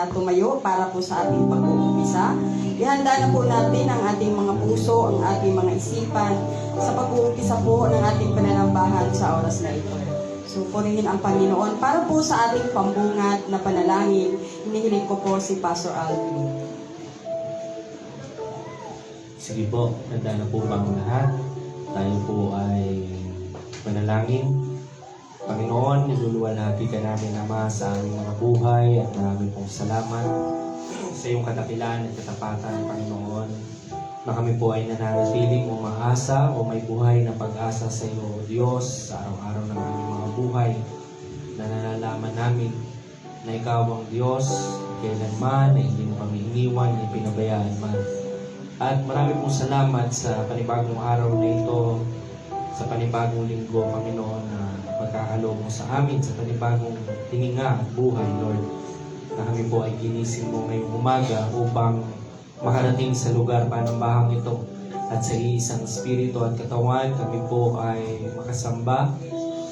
na tumayo para po sa ating pag-uumpisa. Ihanda na po natin ang ating mga puso, ang ating mga isipan sa pag-uumpisa po ng ating pananambahan sa oras na ito. So, purihin ang Panginoon. Para po sa ating pambungat na panalangin, hinihiling ko po si Pastor Alvin. Sige po, handa na po bang lahat? Tayo po ay manalangin. Panginoon, niluluwalhati ka namin, Ama, sa aming mga buhay at maraming pong salamat sa iyong kadakilan at katapatan, Panginoon, na kami po ay nananatiling umaasa o may buhay na pag-asa sa iyo, O Diyos, sa araw-araw ng aming mga buhay, na nalalaman namin na Ikaw ang Diyos, kailanman, na hindi mo kami iniwan, ni pinabayaan man. At marami pong salamat sa panibagong araw na ito, sa panibagong linggo, Panginoon, na pagkakaloob mo sa amin, sa panibagong hininga at buhay, Lord, na kami po ay ginising mo ngayong umaga upang makarating sa lugar panambahang ito. At sa iisang espiritu at katawan, kami po ay makasamba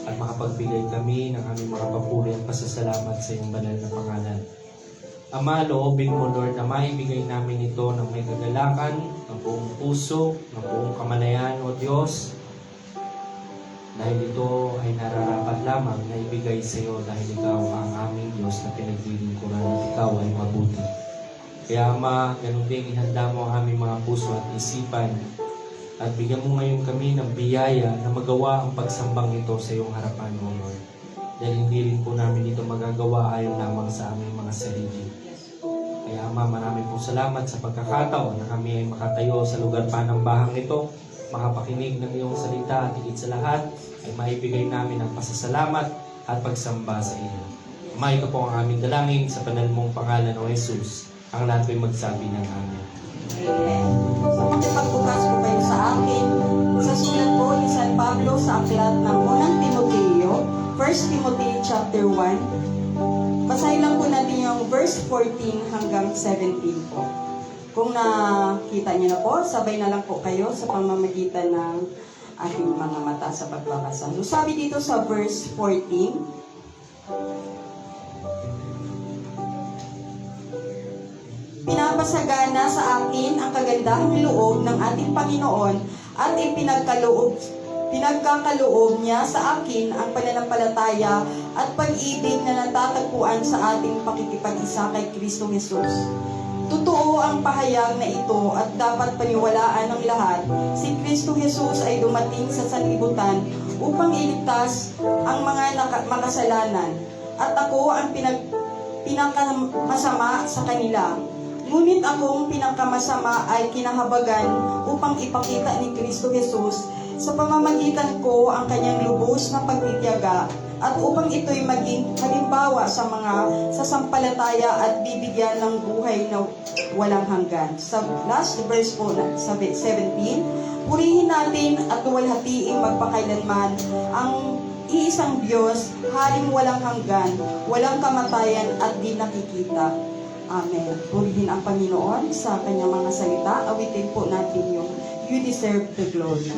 at makapagbigay kami ng aming mga papuri at pasasalamat sa iyong banal na pangalan. Ama, loobin mo, Lord, na maibigay namin ito ng may kagalakan, ng buong puso, ng buong kamalayan, O Diyos, dahil ito ay nararapat lamang na ibigay sa iyo dahil Ikaw ang aming Diyos na pinaglilingkuran at Ikaw ay mabuti. Kaya Ama, ganun din ihanda mo ang aming mga puso at isipan at bigyan mo ngayon kami ng biyaya na magawa ang pagsambang ito sa iyong harapan, O Lord. Dahil hindi rin po namin ito magagawa ayon lamang sa aming mga sarili. Kaya Ama, maraming po salamat sa pagkakataon na kami ay makatayo sa lugar panambahang ito, makapakinig ng iyong salita at higit sa lahat ay maibigay namin ang pasasalamat at pagsamba sa iyo. Ama, ito po ang aming dalangin sa banal mong pangalan, O Jesus. Ang lahat ko'y magsabi ng amin. Amen. So, makipagbukas po kayo sa akin. Sa sulat po ni San Pablo sa aklat ng unang Timoteo, 1 Timothy chapter 1. Basahin lang po natin yung verse 14 hanggang 17 po. Kung nakita niyo na po, sabay na lang po kayo sa pamamagitan ng ating mga mata sa pagbabasa. So, sabi dito sa verse 14, pinapasagana sa akin ang kagandahang loob ng ating Panginoon at pinagkakaloob niya sa akin ang pananampalataya at pag-ibig na natatagpuan sa ating pakikipag-isa kay Kristo Jesus. Totoo ang pahayag na ito at dapat paniwalaan ng lahat. Si Kristo Jesus ay dumating sa sanlibutan upang iligtas ang mga makasalanan at ako ang pinakamasama sa kanila. Ngunit akong pinakamasama ay kinahabagan upang ipakita ni Kristo Jesus sa pamamagitan ko ang kanyang lubos na pagtitiyaga at upang ito'y maging halimbawa sa mga sasampalataya at bibigyan ng buhay na walang hanggan. Sa last verse po, sa 17, purihin natin at luwalhatiing magpakailanman ang iisang Diyos, Haring walang hanggan, walang kamatayan at di nakikita. Amen. Purihin ang Panginoon sa kanyang mga salita. Awitin po natin yung You Deserve the Glory.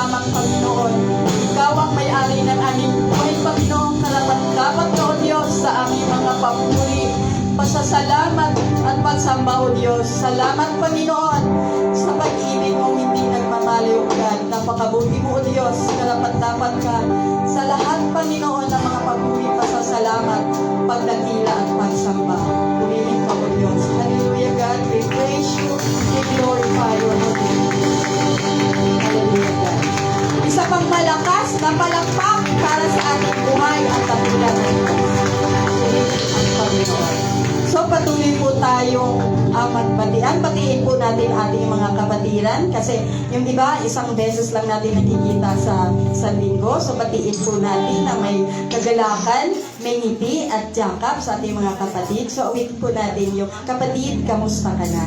lamang, Panginoon. Ikaw ang may-ari ng aming buhay, Panginoon. Karapat-dapat ka, O Diyos, sa aming mga papuri, pasasalamat at pagsamba, O Diyos. Salamat, Panginoon, sa pag-ibig mo hindi nagmamaliwgan. Napakabuti mo, O Diyos. Karapat-dapat ka sa lahat, Panginoon, ng mga papuri, pasasalamat, pagdakila at pagsamba. Purihin ka, O Diyos. Hallelujah, God. We praise you. We glorify your name. Hallelujah, God. Isa pang malakas na palakpak para sa ating buhay at katulad ng ang Panginoon. So patuloy po tayong magbatian. Batiin po natin ating mga kapatiran kasi yung iba isang beses lang natin nakikita sa linggo. So batiin po natin na may kagalakan, may ngiti at yakap sa ating mga kapatid. So uwitin po natin yung kapatid, kamusta ka na?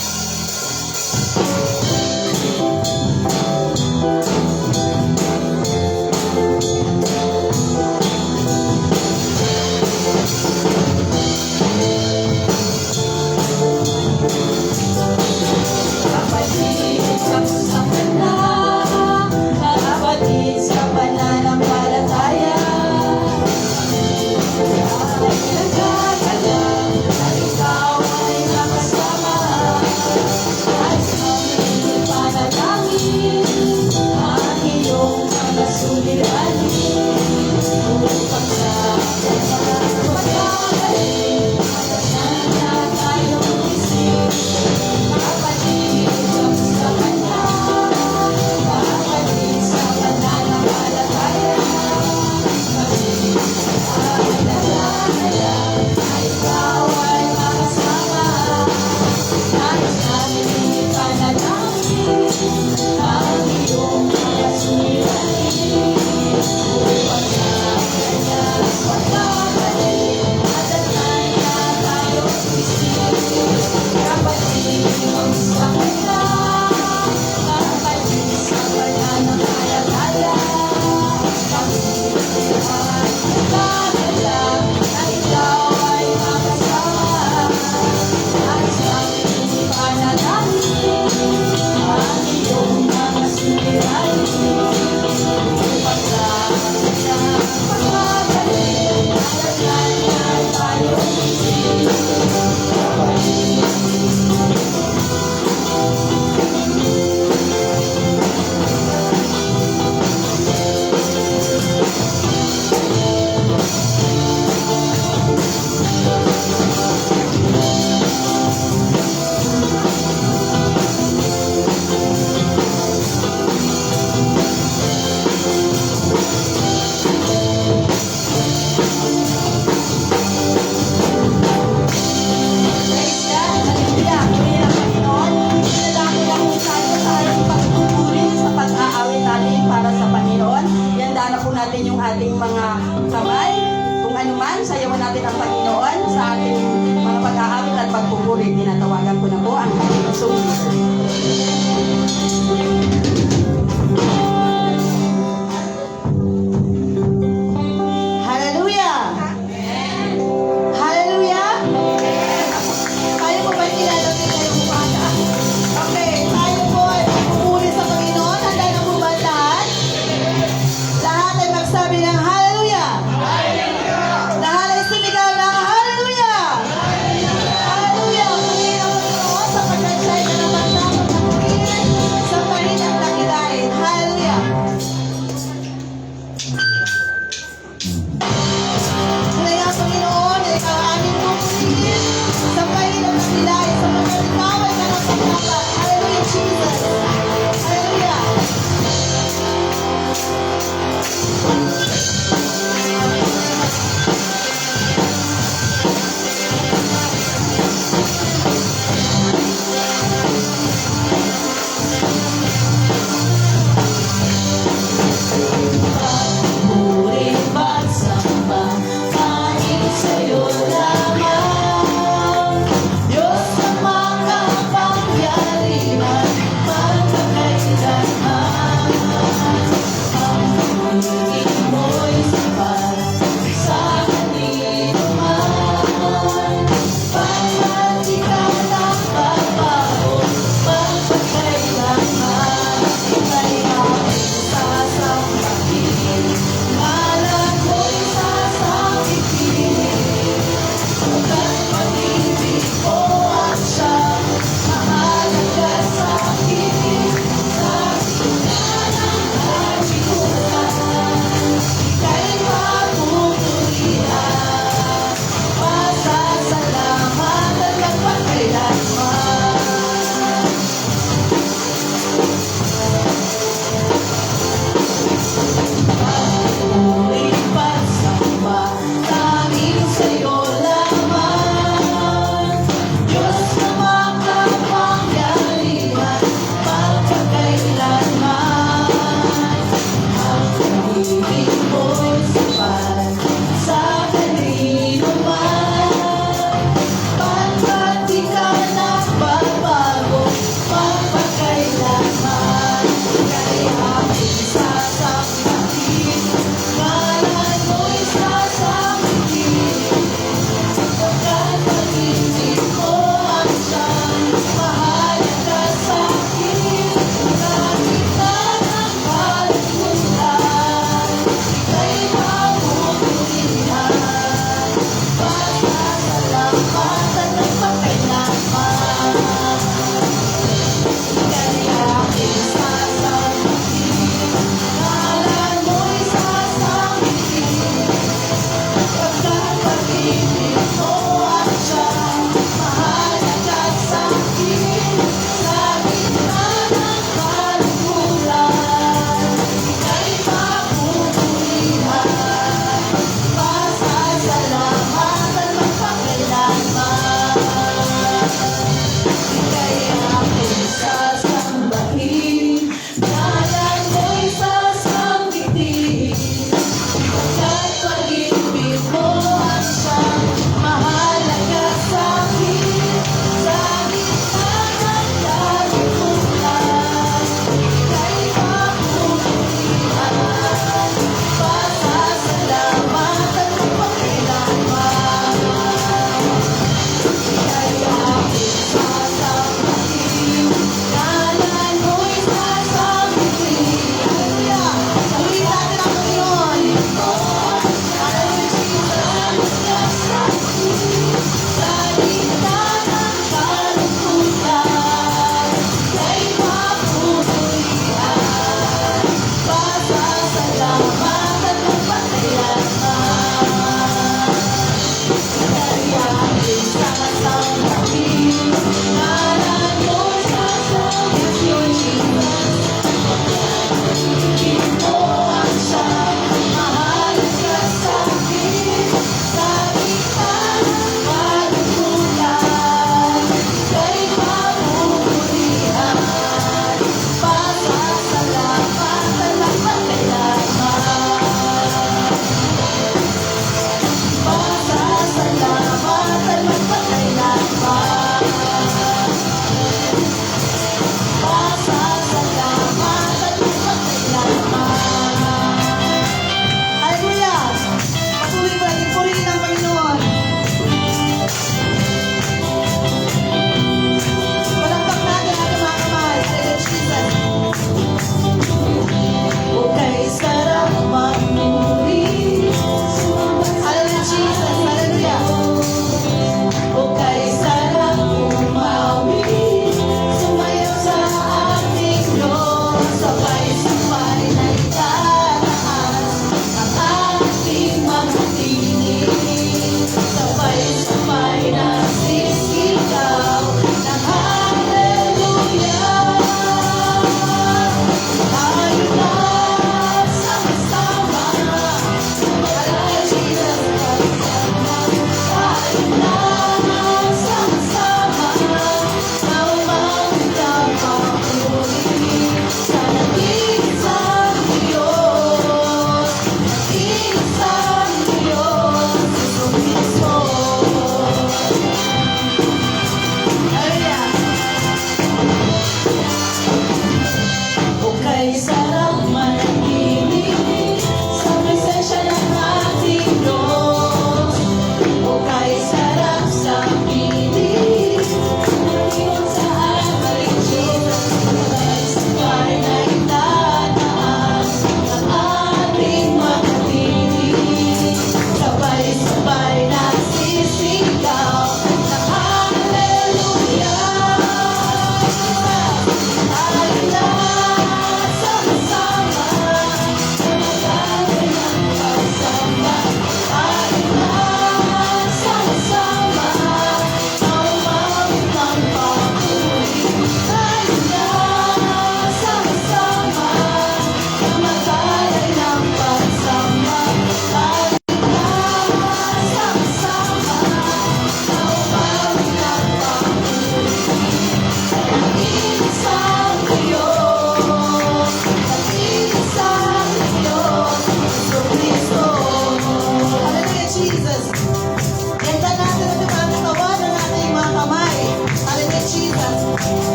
Kapatid, kamusta ka na? Kapatid, sa pananampalataya. Ay nagkakala na ikaw ay nakasama.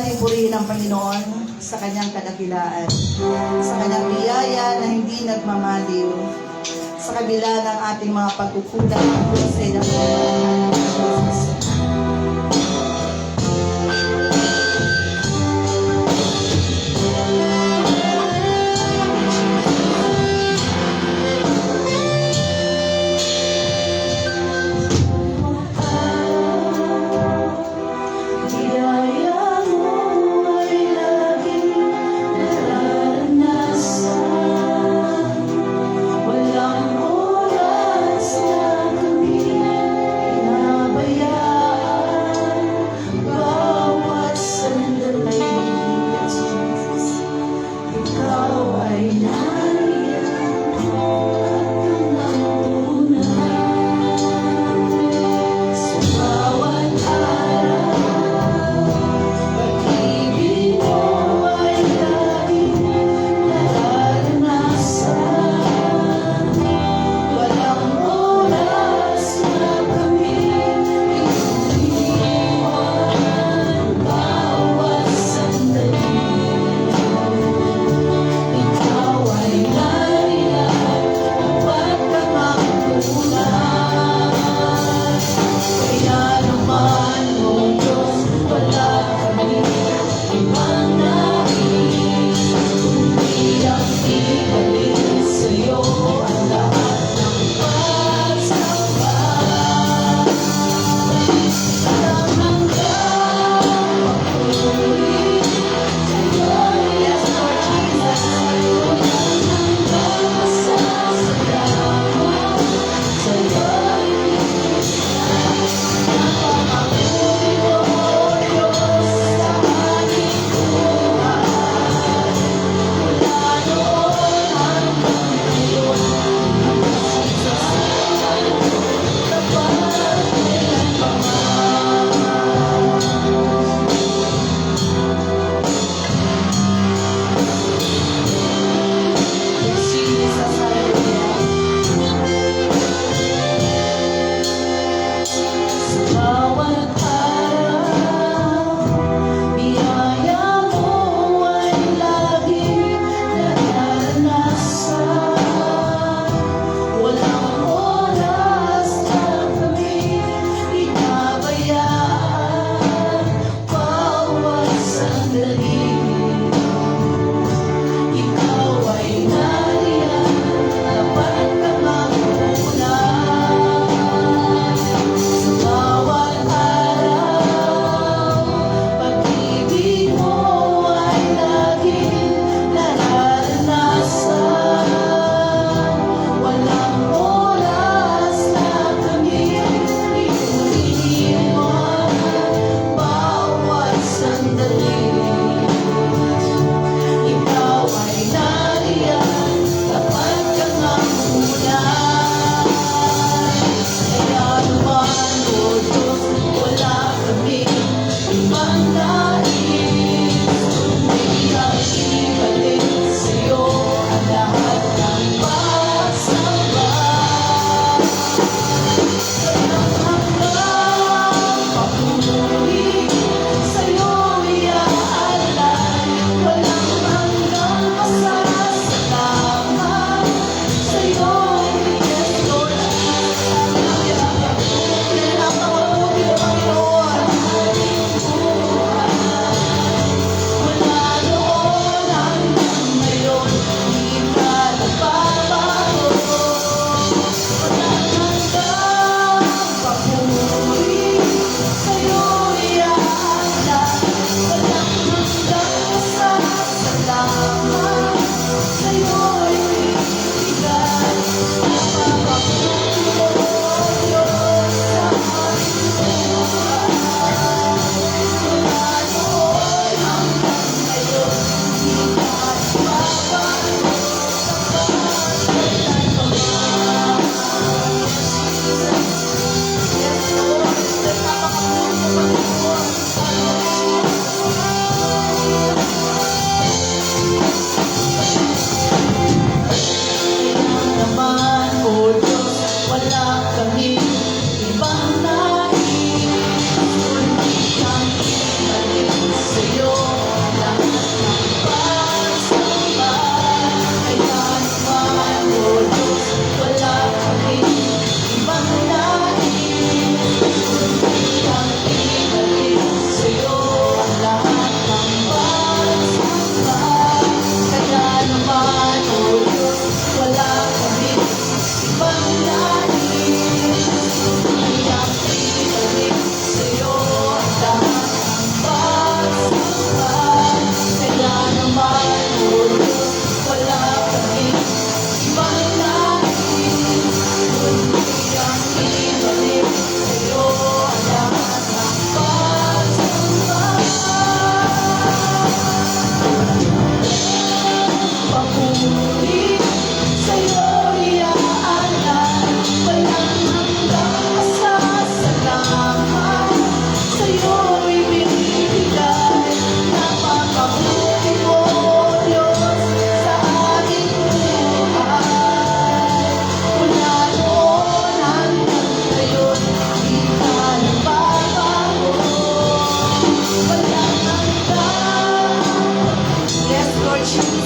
natin purihin ang Panginoon sa kanyang kadakilaan, sa kanyang biyaya na hindi nagmamaliw, sa kabila ng ating mga pagkukulang sa ilang Diyos. Biyaya mo ay laging nararanasan. Walang oras na kami pinabayaan.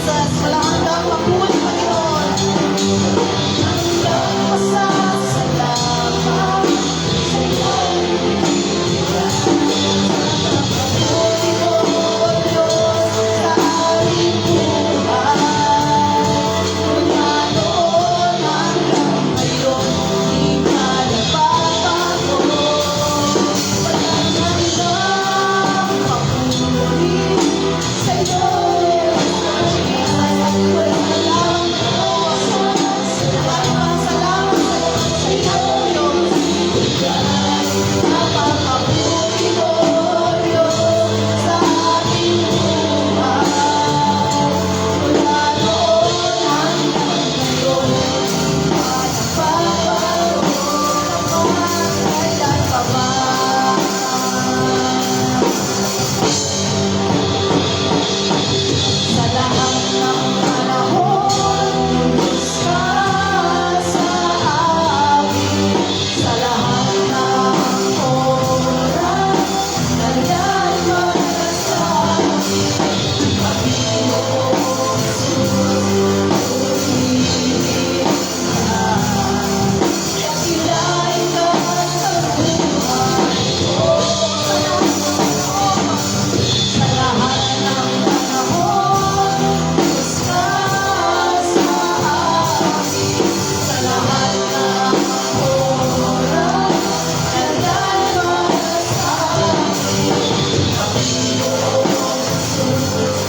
Jesus. Wala hanggang papuri, Panginoon. Hanggang pasasalamat sa'yo. Papuri ko, Diyos, sa aming buhay. Mula noon hanggang ngayon, di ka nagbabago. Walang hanggang papuri sa'yo. Sa lahat ng panahon, Diyos ka sa amin. Sa lahat ng oras, nandyan ka sa amin. Panginoon Jesus, purihin ka. Dakilain ka sa buhay ko. Sa lahat ng panahon, Diyos ka sa amin. Sa lahat ng oras, nandyan ka sa amin. Panginoon Jesus,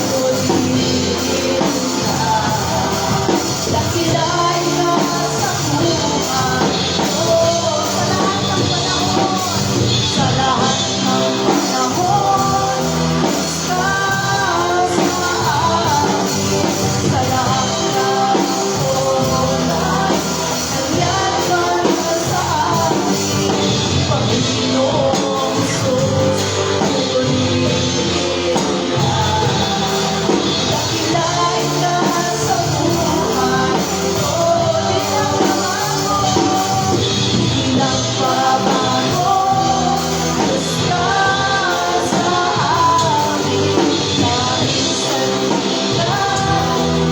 purihin ka. Dakilain ka sa buhay ko. Sa lahat ng panahon, Diyos ka sa amin. Sa lahat ng oras, nandyan ka sa amin. Panginoon Jesus, purihin ka. Dakilain ka sa buhay ko. Di nagbabago. Diyos ka sa amin. Kahit sandila,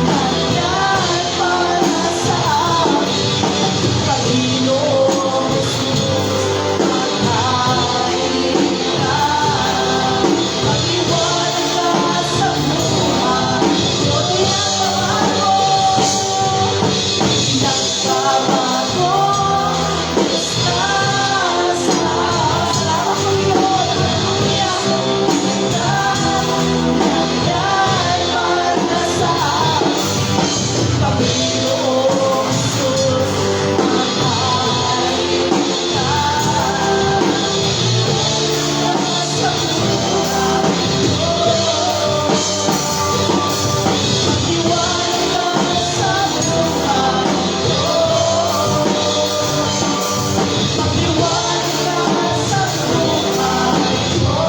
nandyan para sa amin. Panginoon Jesus, maghain ka. Mag-iwanan ka sa buhay ko. Di nagbabago. Di nagbabago. Diyos ka sa Panginoon. Hallelujah. Nandyan para sa amin. Panginoon Jesus, maghain ka. Sa buhay ko. Mag-iwanan ka sa buhay ko. Mag-iwanan ka sa buhay ko.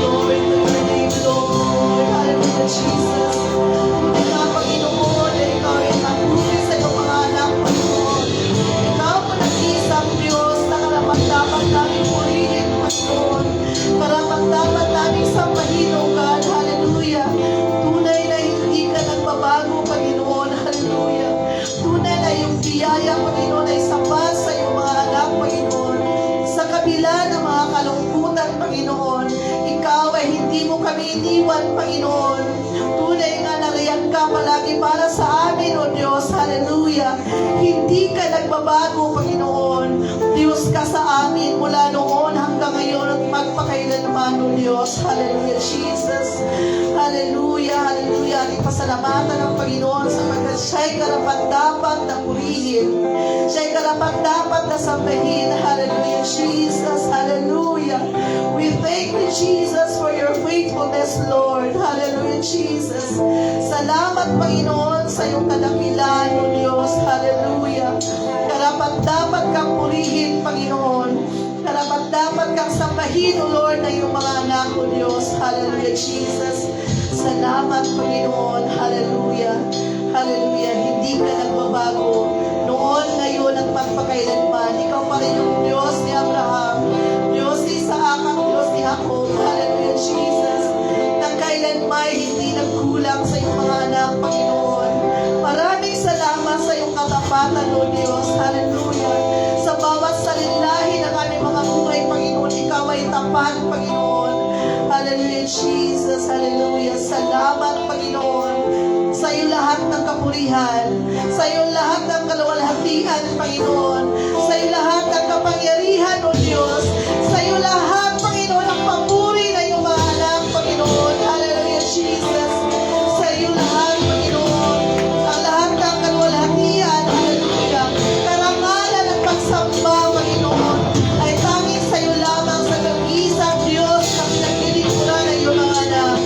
Glory to your name, Lord. Hallelujah, Jesus. Tunay nga, Panginoon, na ikaw ay nagpuri sa iyong mga anak, Panginoon. Ikaw po nag-iisang Diyos na karapat-dapat namin purihin, Panginoon. Karapat-dapat namin sambahin, O God. Hallelujah. Tunay na hindi ka nagbabago, Panginoon. Hallelujah. Tunay na yung biyaya, Panginoon, ay sapat sa iyong mga anak, Panginoon. Sa kabila ng mga kalungkutan, Panginoon, ikaw ay hindi mo kami iniwan, Panginoon. Tunay nga nariyan ka palagi para sa amin, O Diyos. Hallelujah. Hindi ka nagbabago, Panginoon. Diyos ka sa amin mula noon hanggang ngayon at magpakailanman, O Diyos. Hallelujah, Jesus. Hallelujah, hallelujah. Ating pasalamatan ng Panginoon sapagkat siya'y karapat-dapat na purihin. Siya'y karapat-dapat na sambahin. Hallelujah, Jesus. Hallelujah. We thank you, Jesus, for your faithfulness, Lord. Hallelujah, Jesus. Salamat, Panginoon, sa iyong kadakilan, O Diyos. Hallelujah. Karapat-dapat kang purihin, Panginoon. Karapat-dapat kang sambahin, O Lord, na iyong mga anak, O Diyos. Hallelujah, Jesus. Salamat, Panginoon. Hallelujah. Hallelujah. nagbabago. Noon, ngayon, at magpakailanman. Ikaw pa rin yung Diyos ni Abraham, Diyos ni Isaac, at Diyos ni Jacob. Hallelujah, Jesus. Na kailanman hindi nagkulang sa iyong mga anak, Panginoon. Maraming salamat sa iyong katapatan, O Diyos. Hallelujah. Sa bawat salinlahi ng aming mga buhay, Panginoon, ikaw ay tapat, Panginoon. Hallelujah, Jesus. Hallelujah. Salamat, Panginoon. Sa iyo lahat ng kapurihan. Sa iyo lahat ng kaluwalhatian, Panginoon. Sa iyo lahat ng kapangyarihan, O Diyos. Sa iyo lahat, Panginoon, ang papuri na iyong mga anak, Panginoon. Hallelujah, Jesus. Sa iyo lahat, Panginoon. Ang lahat ng kaluwalhatian, hallelujah. Karangalan at pagsamba, Panginoon, ay tanging sa iyo lamang sa nag-iisang Diyos na pinaglilingkuran ng iyong mga anak.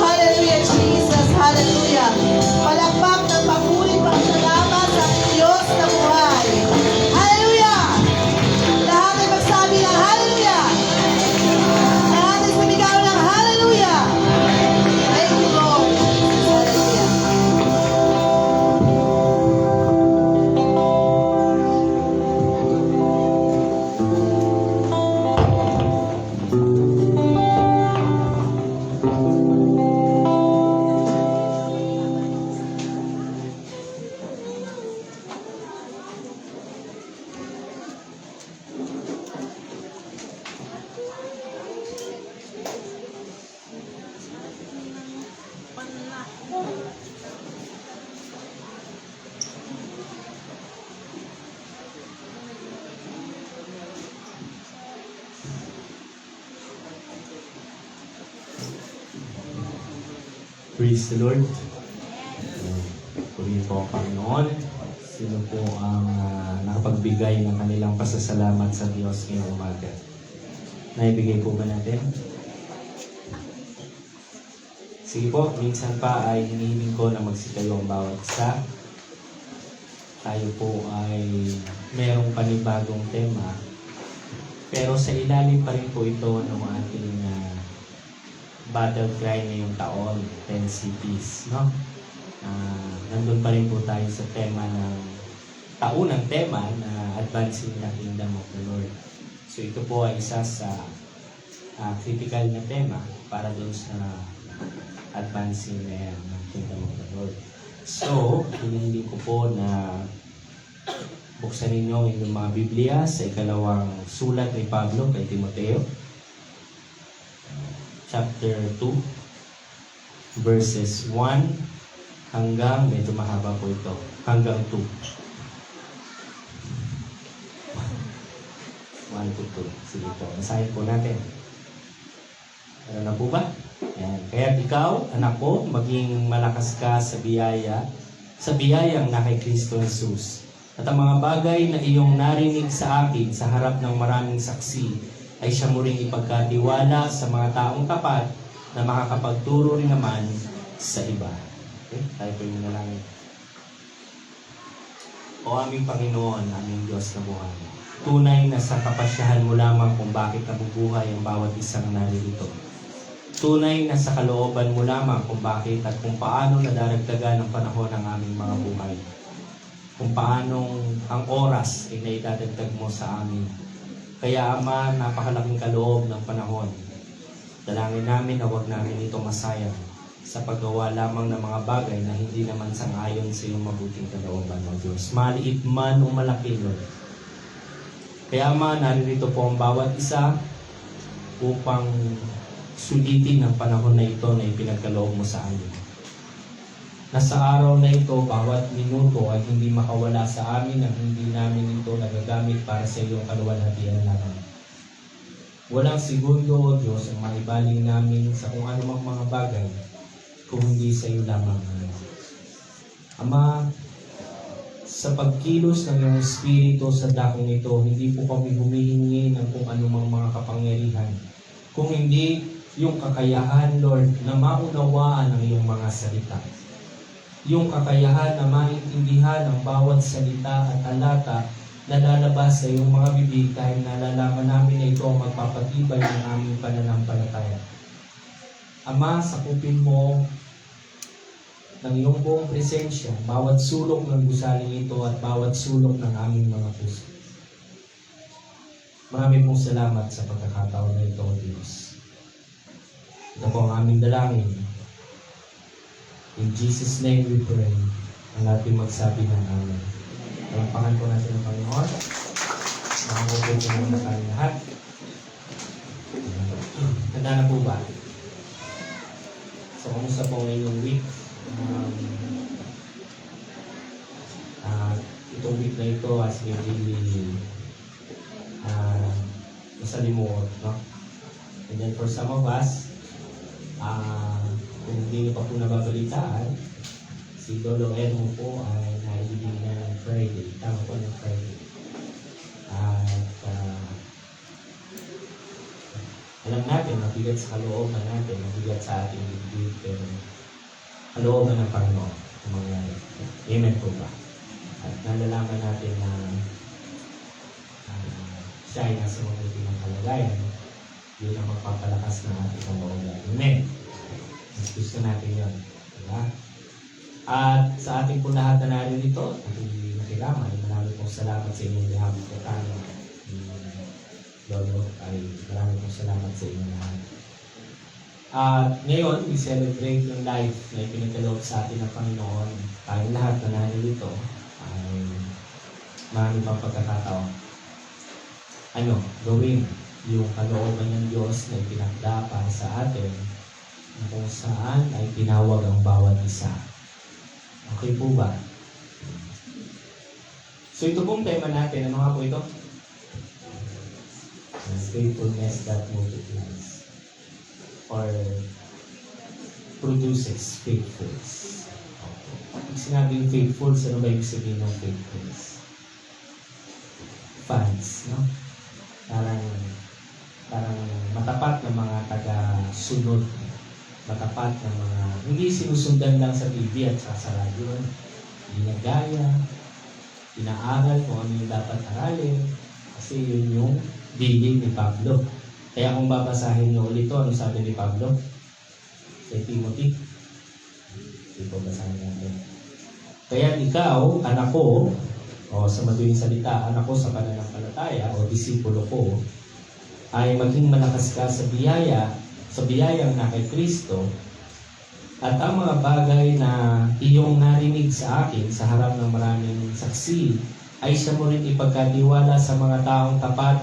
Hallelujah, Jesus. Hallelujah. Palakpak ng papuri pang salamat sa Diyos na buhay. Hallelujah. Lahat ay magsabi ng hallelujah. Lahat ay sumigaw ng hallelujah. Thank you, Lord. Hallelujah. Praise the Lord. Purihin po ang Panginoon. Sino po ang nakapagbigay ng kanilang pasasalamat sa Diyos ngayong umaga? Naibigay po ba natin? Sige po, minsan pa ay hinihiling ko na magsitayo ang bawat isa. Tayo po ay merong panibagong tema. Pero sa ilalim pa rin po ito ng ating battle cry ngayong taon, 10 cities, no? Nandun pa rin po tayo sa tema ng taunang tema na advancing the kingdom of the Lord. So ito po ay isa sa critical na tema para doon sa advancing the kingdom of the Lord. So, hindi ko po na buksan ninyo ang inyong mga Biblia sa ikalawang sulat ni Pablo kay Timoteo. Chapter 2, verses 1 hanggang, medyo mahaba po ito, hanggang 2. 1 to 2. Sige po, basahin po natin. Ano na po ba? Yan. Kaya ikaw, anak ko, maging malakas ka sa biyayang na kay Kristo Jesus. At ang mga bagay na iyong narinig sa akin sa harap ng maraming saksi, ay siya mo rin ipagkatiwala sa mga taong tapat na makakapagturo rin naman sa iba. Okay? Tayo po yung manalangin. O aming Panginoon, aming Diyos na buhay, tunay na sa kapasyahan mo lamang kung bakit nabubuhay ang bawat isang naririto. Tunay na sa kalooban mo lamang kung bakit at kung paano nadaragdagan ang panahon ng aming mga buhay. Kung paanong ang oras ay naidadagdag mo sa amin. Kaya Ama, napakalaking kaloob ng panahon. Dalangin namin na huwag namin ito masayang sa paggawa lamang ng mga bagay na hindi naman sang-ayon sa iyong mabuting kalooban, O Diyos. Maliit man o malaki, Lord. Kaya Ama, naririto po ang bawat isa upang sulitin ang panahon na ito na ipinagkaloob mo sa amin. Nasa araw na ito, bawat minuto ay hindi makawala sa amin ang hindi namin ito nagagamit para sa iyong kaluwalhatian lamang. Walang segundo, O Diyos, ang maibaling namin sa kung anumang mga bagay kung hindi sa iyo lamang. Ama, sa pagkilos ng iyong Espiritu sa dakong ito, hindi po kami humihingi ng kung anumang mga kapangyarihan. Kung hindi yung kakayahan, Lord, na maunawaan ang iyong mga salita. Yung kakayahan na maintindihan ang bawat salita at alata na lalabas sa iyong mga bibig dahil nalalaman namin na ito ang magpapatibay ng aming pananampalataya. Ama, sakupin mo ng iyong buong presensya, bawat sulok ng gusaling ito at bawat sulok ng aming mga puso. Marami pong salamat sa pagkakataon na ito, Diyos. Ito po ang aming dalangin. In Jesus' name we pray. Ang ating magsabi ng amen. Palampakan po natin ang Panginoon. Makamupo po muna tayo lahat. Handa na po ba? So, kumusta po ngayong week? Itong week na ito as we really masalimuot, no? And then for some of us, kung hindi niyo pa po nababalitaan, si Lolo Edmo po ay naibig na ng Friday. Tama po ng Friday. At alam natin, mabigat sa kalooban natin, mabigat sa ating dibdib, pero kalooban ng Panginoon ang mangyari. Amen po ba? At nalalaman natin na siya ay nasa mabuti ng kalagayan. Yun ang magpapalakas ng ating kalooban. Amen. Mas gusto natin yun. Diba? At sa ating po lahat na naririto, ating nakiramay, marami pong salamat sa inyong lahat. Lolo, ay marami pong salamat sa inyong lahat. At ngayon, we celebrate yung life na ipinagkaloob sa atin ng Panginoon. Tayong lahat na naririto ay marami pang pagkakataon. Gawin yung kalooban ng Diyos na ipinakda para sa atin kung saan ay tinawag ang bawat isa. Okay po ba? So ito pong tema natin. Ano nga po ito? Faithfulness that multiplies or produces faithfuls. Pag sinabing faithfuls, ano ba ibig sabihin ng faithfuls? Fans, no? Parang matapat na mga taga-sunod, matapat na mga, hindi sinusundan lang sa TV at sa radyo, ginagaya, inaaral kung ano yung dapat aralin, kasi yun yung dilig ni Pablo. Kaya kung babasahin nyo ulit ito, ano sabi ni Pablo? Kay Timothy. Hindi po basahin natin. Kaya ikaw, anak ko, o sa madaling salita, anak ko sa pananampalataya o disipulo ko, ay maging malakas ka sa biyayang na kay Kristo, at ang mga bagay na iyong narinig sa akin sa harap ng maraming saksi, ay siya mo rin ipagkatiwala sa mga taong tapat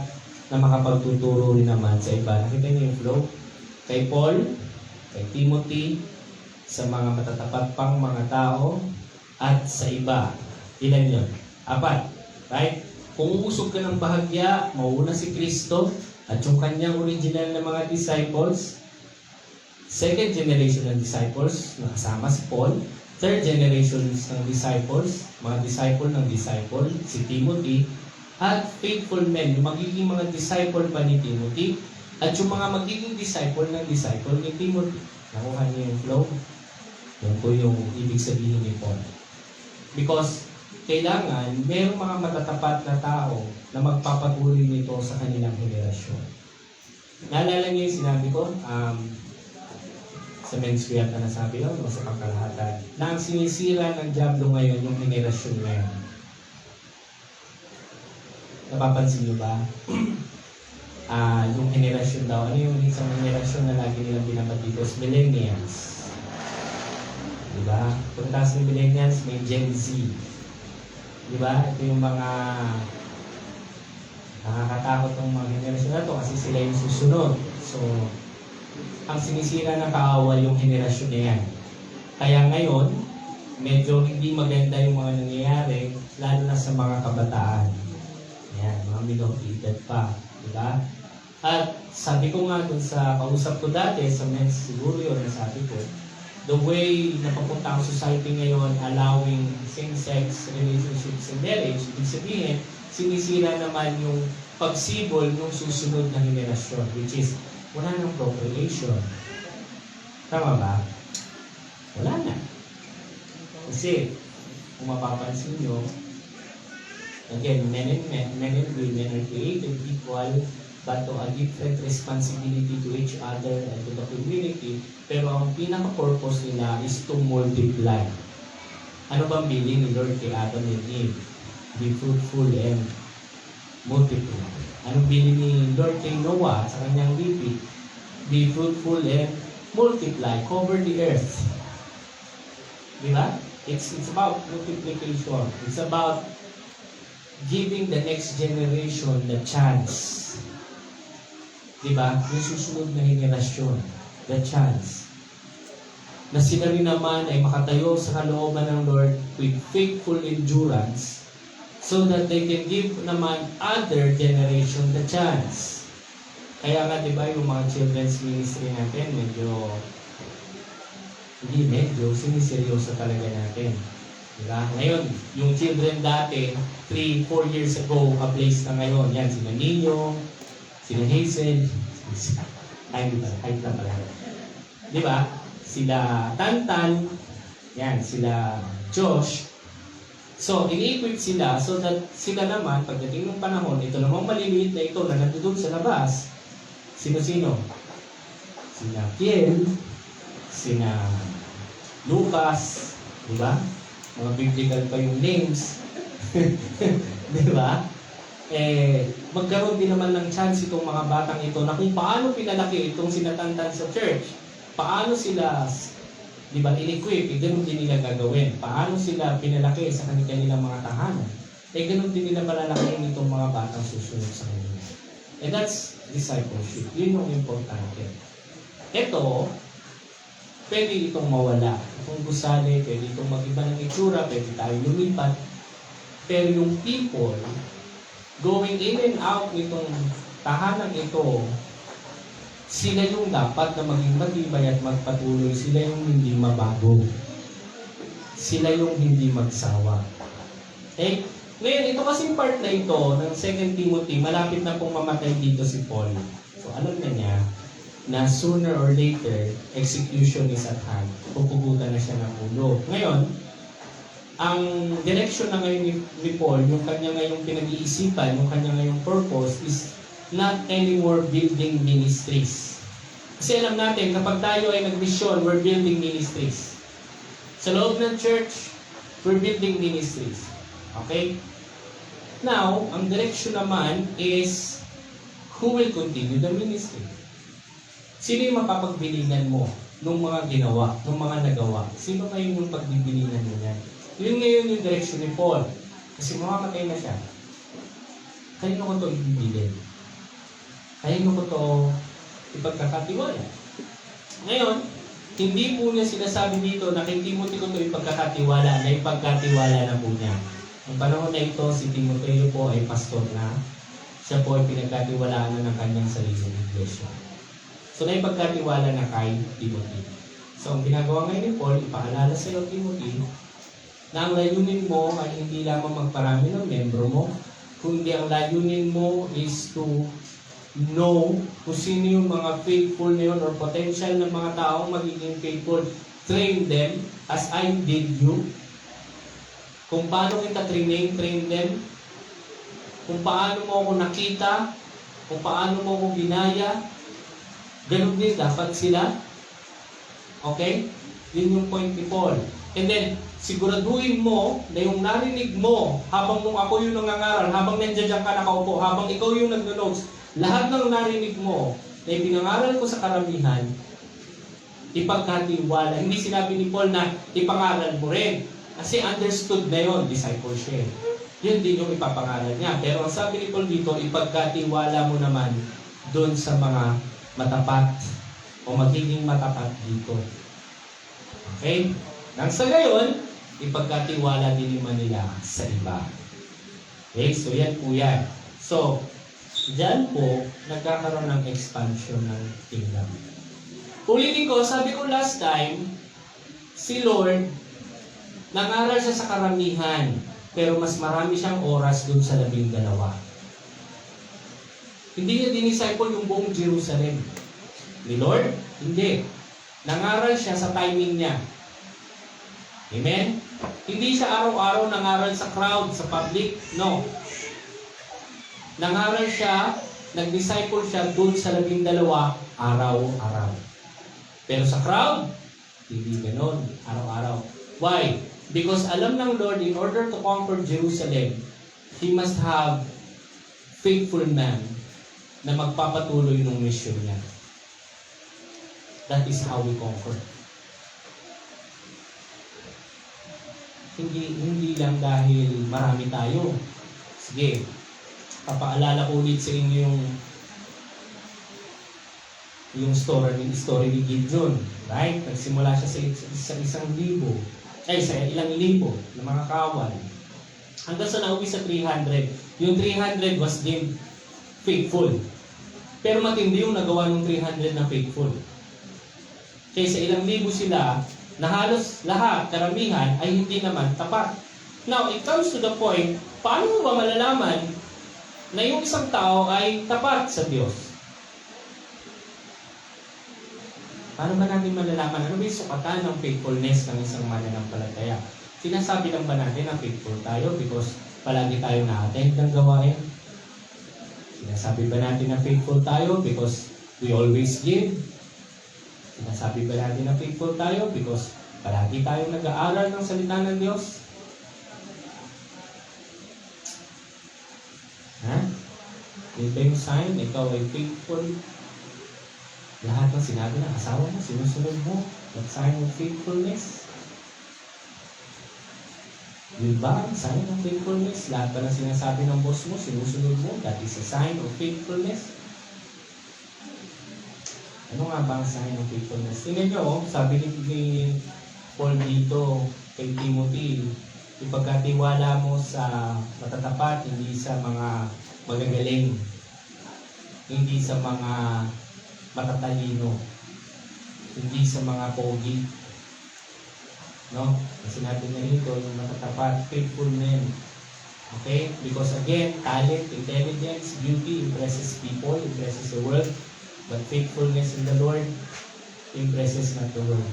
na makapagtuturo rin naman sa iba. Nakita niyo yung flow? Kay Paul, kay Timothy, sa mga matatapat pang mga tao, at sa iba. Ilan yun? 4. Right? Kung uusog ka ng bahagya, mauna si Kristo at yung kanyang original na mga disciples, second generation ng disciples, nakasama si Paul, third generation ng disciples, mga disciple ng disciple, si Timothy, at faithful men, yung magiging mga disciple pa ni Timothy, at yung mga magiging disciple ng disciple ni Timothy. Nakuha niyo yung flow? Yan po yung ibig sabihin ni Paul. Because kailangan, mayroong mga matatapat na tao na magpapatuloy nito sa kanilang henerasyon. Naalala niyo yung sinabi ko, sa men's week na nasabi ko, sa pagkalahatan, na ang sinisira ng Diablo ngayon yung henerasyon ngayon. Napapansin niyo ba? Yung henerasyon daw, ano yung isang henerasyon na lagi nilang binabatikos? Millennials. Diba? Kung taas ng millennials, may Gen Z. Diba? Ito yung mga nakakatakot ng mga henerasyon na ito kasi sila yung susunod. So, ang sinisira na kaaway yung henerasyon na yan. Kaya ngayon, medyo hindi maganda yung mga nangyayari, lalo na sa mga kabataan. Yan, mga minorited pa. Diba? At sabi ko nga dun sa kausap ko dati, sa men's siguro yun, sabi ko, the way na papunta ang society ngayon, allowing same-sex relationships and marriage, ibig sabihin, sinisira naman yung pagsibol ng susunod na henerasyon, which is, wala nang procreation. Tama ba? Wala na. Kasi, kung mapapansin nyo, again, men and women are created equal but to a different responsibility to each other and to the community. Pero ang pinaka-purpose nila is to multiply. Ano bang bilin ni Lord kay Adam and Eve? Be fruitful and multiply. Anong bilin ni Lord kay Noah sa kanyang lipi? Be fruitful and multiply. Cover the earth. Diba? It's about multiplication. It's about giving the next generation the chance. Diba? Yung susunod na henerasyon. The chance. Na sila rin naman ay makatayo sa kalooban ng Lord with faithful endurance so that they can give naman other generation the chance. Kaya nga diba yung mga children's ministry natin medyo siniseryoso talaga natin. Diba? Ngayon, yung children dati 3-4 years ago ablaze na ngayon. Yan, sila Nino, sila Hazel, ay na pala. Diba? Sila Tantan, yan, sila Josh. So, ini-equip sila so that sila naman, pagdating ng panahon, ito namang maliliit na ito na nandun sa labas. Sino-sino? Sina Kiel, sina Lucas, di ba? Mga biblical pa yung names. Di ba? Magkaroon din naman ng chance itong mga batang ito na kung paano pinalaki itong sinatantan sa church. Paano sila, di ba, in-equip, ganun din nila gagawin. Paano sila pinalaki sa kanilang mga tahanan. Ganun din nila palalakihin itong mga batang susunod sa kanila. And that's discipleship. Yun yung importante. Ito, pwede itong mawala. Itong gusali, pwede itong mag-iba ng itsura, pwede tayo lumipat. Pero yung people, going in and out nitong tahanan ito, sila yung dapat na maging matibay at magpatuloy. Sila yung hindi mabago. Sila yung hindi magsawa. Ngayon, ito kasing part na ito ng 2 Timothy, malapit na pong mamatay dito si Paul. So, alam na niya na sooner or later, execution is at hand. Pupugutan na siya ng ulo. Ngayon, ang direction na ngayon ni Paul, yung kanya ngayong pinag-iisipan, yung kanya ngayong purpose is not anymore building ministries. Kasi alam natin, kapag tayo ay nag-mission, we're building ministries. Sa loob ng church, we're building ministries. Okay? Now, ang direction naman is who will continue the ministry? Sino yung mapapagbilingan mo nung mga ginawa, nung mga nagawa? Sino kayo yung pagbibilingan mo yan? Yun ngayon yung direction ni Paul. Kasi mamamatay na siya. Kaya ko ito ibibilin. Kaya ko ito ipagkakatiwala. Ngayon, hindi po niya sinasabi dito na kay Timothy ko ito ipagkakatiwala, na ipagkatiwala na po niya. Ang panahon na ito, si Timoteo po ay pastor na. Siya po ay pinagkatiwalaan na ng kanyang sariling iglesia. So, na ipagkatiwala na kay Timothy. So, ang ginagawa ngayon ni Paul, ipaalala sa iyo, Timothy, na ang layunin mo ay hindi lamang magparami ng membro mo, kundi ang layunin mo is to know kung sino yung mga faithful na yun or potential na mga taong magiging faithful. Train them as I did you. Kung paano kita train them. Kung paano mo ako nakita, kung paano mo ako ginaya, ganun din dapat sila. Okay? Yun yung point ni Paul. And then, siguraduhin mo na yung narinig mo habang nung ako yung nangangaral, habang nandiyan ka nakaupo, habang ikaw yung nagno-notes, lahat ng narinig mo na ipinangaral ko sa karamihan, ipagkatiwala. Hindi sinabi ni Paul na ipangaral mo rin. Kasi understood na yun, discipleship. Yun din yung ipapangaral niya. Pero ang sabi ni Paul dito, ipagkatiwala mo naman doon sa mga matapat o magiging matapat dito. Okay? Nang sa gayon, ipagkatiwala din naman nila sa iba. Okay? So yan po yan. So, dyan po, nagkakaroon ng expansion ng kingdom. Ulitin ko, sabi ko last time, si Lord, nangaral siya sa karamihan, pero mas marami siyang oras dun sa 12. Hindi niya dinisciple yung buong Jerusalem. Ni Lord? Hindi. Nangaral siya sa timing niya. Amen? Hindi siya araw-araw nangaral sa crowd, sa public. No. Nangaral siya nag-disciple siya doon sa 12 araw-araw. Pero sa crowd, hindi ganon, araw-araw. Why? Because alam ng Lord, in order to conquer Jerusalem, He must have faithful man na magpapatuloy ng mission niya. That is how we conquer. Hindi lang dahil marami tayo. Sige, papaalala ko ulit sa inyo yung story ni Gideon. Right? Nagsimula siya sa isang ilang libo na mga kawal. Hanggang sa nauwi sa 300. Yung 300 was deemed faithful. Pero matindi yung nagawa ng 300 na faithful. Kaya sa ilang libo sila, na halos lahat, karamihan, ay hindi naman tapat. Now, it comes to the point, paano mo ba malalaman na yung isang tao ay tapat sa Diyos? Paano ba natin malalaman? Ano ba yung sukatan ng faithfulness ng isang mananampalataya? Sinasabi lang ba natin na faithful tayo because palagi tayo na-attend ng gawain? Sinasabi ba natin na faithful tayo because we always give? Sinasabi ba natin na faithful tayo because palagi tayong nag-aaral ng salita ng Diyos? Ha? Yun ba yung sign? Ikaw ay faithful. Lahat ng sinabi ng asawa mo, sinusunod mo. That sign of faithfulness. Yun ba ang sign of faithfulness? Lahat ba ng sinasabi ng boss mo, sinusunod mo? That is a sign of faithfulness. Ano nga ba ang sign of faithfulness? Tingnan nyo, sabi ni Paul dito kay Timothy, ipagkatiwala mo sa matatapat, hindi sa mga magagaling, hindi sa mga matatalino, hindi sa mga pogi. No? Kasi natin na dito, yung matatapat, faithful men. Okay? Because again, talent, intelligence, beauty impresses people, impresses the world. But faithfulness in the Lord impresses not the world.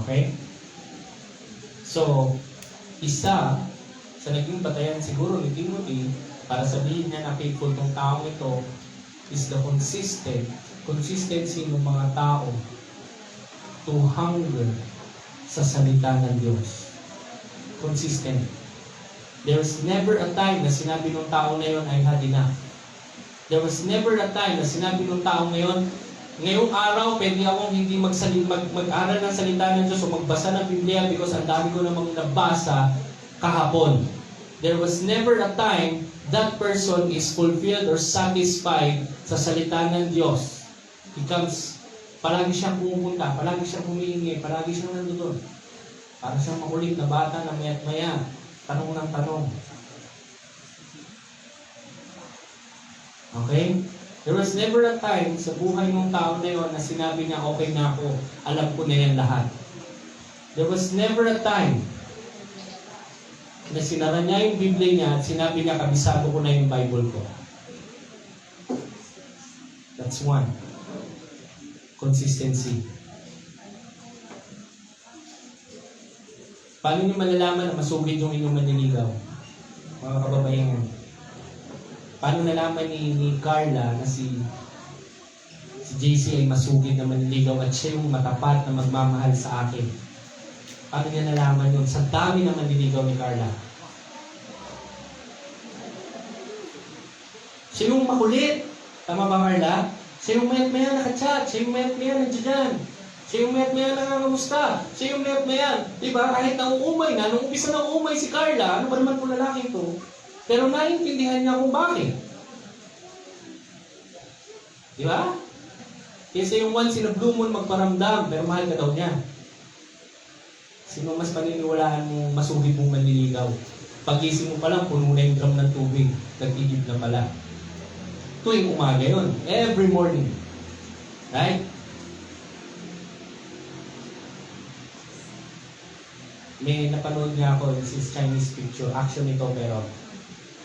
Okay? So, isa sa naging batayan siguro ni Timothy para sabihin niya na faithful tong taong ito is the consistency ng mga tao to hunger sa salita ng Diyos. Consistent. There's never a time na sinabi ng tao na yun, I had enough. There was never a time na sinabi ng tao ngayon, ngayong araw, pwede akong hindi mag-aral ng salita ng Diyos o magbasa ng Biblia because ang dami ko namang nabasa kahapon. There was never a time that person is fulfilled or satisfied sa salita ng Diyos. Palagi siyang pumupunta, palagi siyang humihingi, palagi siyang nandoon. Para siyang makulit na bata na maya't maya, tanong ng tanong. Okay? There was never a time sa buhay ng tao na yun na sinabi niya, okay na ako, alam ko na yan lahat. There was never a time na sinara niya yung Biblia niya at sinabi niya, kabisado ko na yung Bible ko. That's one. Consistency. Paano niyo malalaman na masugid yung inyong manliligaw? Mga kababayan. Paano nalaman ni Carla na si JC ay masugid na manliligaw at siya yung matapat na magmamahal sa akin? Paano niya nalaman yun? Sa dami na manliligaw ni Carla. Siya yung makulit. Tama ba, Carla? Siya yung mayat-maya nakachat. Siya yung mayat-maya nandiyan. Siya yung mayat-maya nangangamusta. Siya yung mayat-maya. Diba? Kahit nauumay na, nung umpisa na umay si Carla, ano ba naman po lalaki ito? Pero naiintindihan niya kung bakit. Di ba? Kasi yung once in a blue moon magparamdam, pero mahal ka daw niya. Sino mas paniniwalaan mo masugid mong manliligaw? Pag-isip mo pa lang, puno na yung drum ng tubig. Nagtigib na pala. Tuwing umaga yun. Every morning. Right? May napanood nga ako, this is Chinese picture. Action ito, pero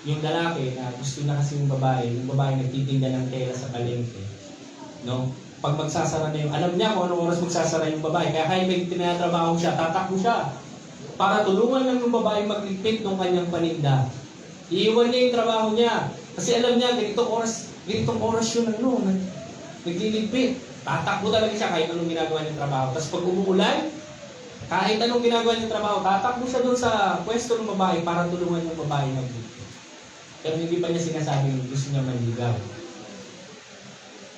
yung lalaki na gusto na kasi yung babae nagtitinda ng tela sa palengke. No? Pag magsasara na yung, alam niya kung anong oras magsasara yung babae. Kaya kahit may tinatrabaho siya, tatakbo siya. Para tulungan lang yung babae magligpit ng kanyang paninda. Iiwan niya yung trabaho niya. Kasi alam niya, ganitong oras yun, nagliligpit. Tatakbo talaga siya kahit anong ginagawa niyang trabaho. Tapos pag umuulan, kahit anong ginagawa niyang trabaho, tatakbo siya doon sa pwesto ng babae para tulungan yung babae magliligpit. Pero hindi pa niya sinasabing gusto niya manligaw.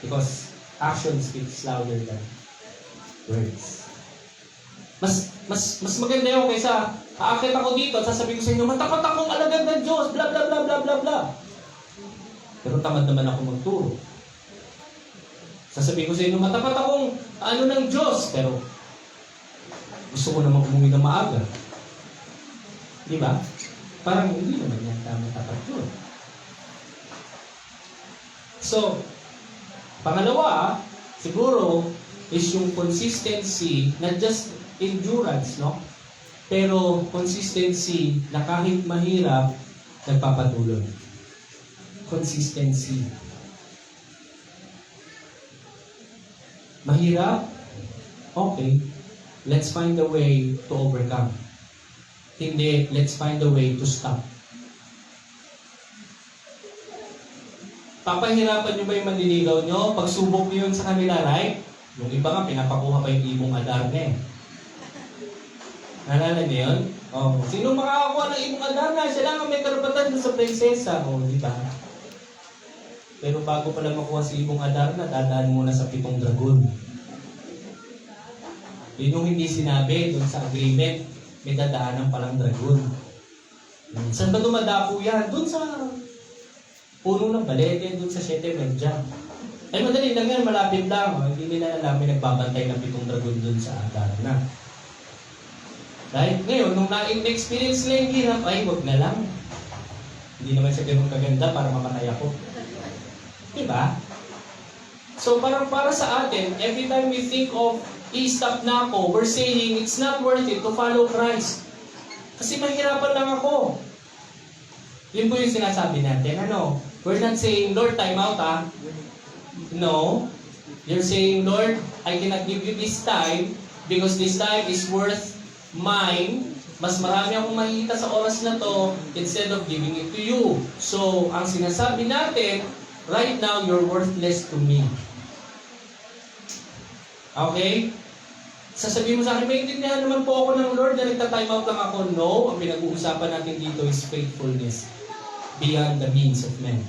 Because action speaks louder than words. Mas maganda yun kaysa aakit ako dito at sasabihin ko sa inyo, matapat akong alagad ng Diyos, bla bla bla bla bla bla. Pero tamad naman ako magturo. Sasabihin ko sa inyo, matapat akong ng Diyos, pero gusto ko naman umuwi na maaga. Di ba? Parang hindi naman yan tapat yun. So, pangalawa, siguro, is yung consistency, not just endurance, no? Pero consistency na kahit mahirap, nagpapatuloy. Consistency. Mahirap? Okay. Let's find a way to overcome. Hindi, let's find a way to stop. Papahirapan nyo ba yung manliligaw nyo? Pagsubok nyo yun sa kanila, right? Yung iba nga, pinapakuha pa yung ibong Adarna eh. Nalala niyo yun? Oh, sino makakakuha ng ibong Adarna? Siya lang ang may karapatan sa prinsesa. Oh, di ba? Pero bago pala makuha si ibong Adarna, dadaan muna sa 7 dragon. Yun yung hindi sinabi doon sa agreement. May dadaanan palang dragon. Saan ba dumadapo yan? Doon sa puno ng balete, doon sa 7 Medja. Ay madali lang yan, malapit lang. Hindi nila alam, may nagbabantay ng 7 dragon doon sa Adarna. Right? Ngayon, nung na-experience nila yung hirap, ay wag na lang. Hindi naman siya ganun kaganda para mamatay ako. Diba? So parang para sa atin, every time we think of i-stop na ako, we're saying it's not worth it to follow Christ. Kasi mahirapan lang ako. Yun po yung sinasabi natin. We're not saying, Lord, time out ha. No. You're saying, Lord, I cannot give you this time because this time is worth mine. Mas marami akong makikita sa oras na to instead of giving it to you. So, ang sinasabi natin, right now, you're worthless to me. Okay? Sasabihin mo sa akin, maintindihan naman po ako ng Lord na nagta-time out lang ako. No, ang pinag-uusapan natin dito is faithfulness beyond the means of men.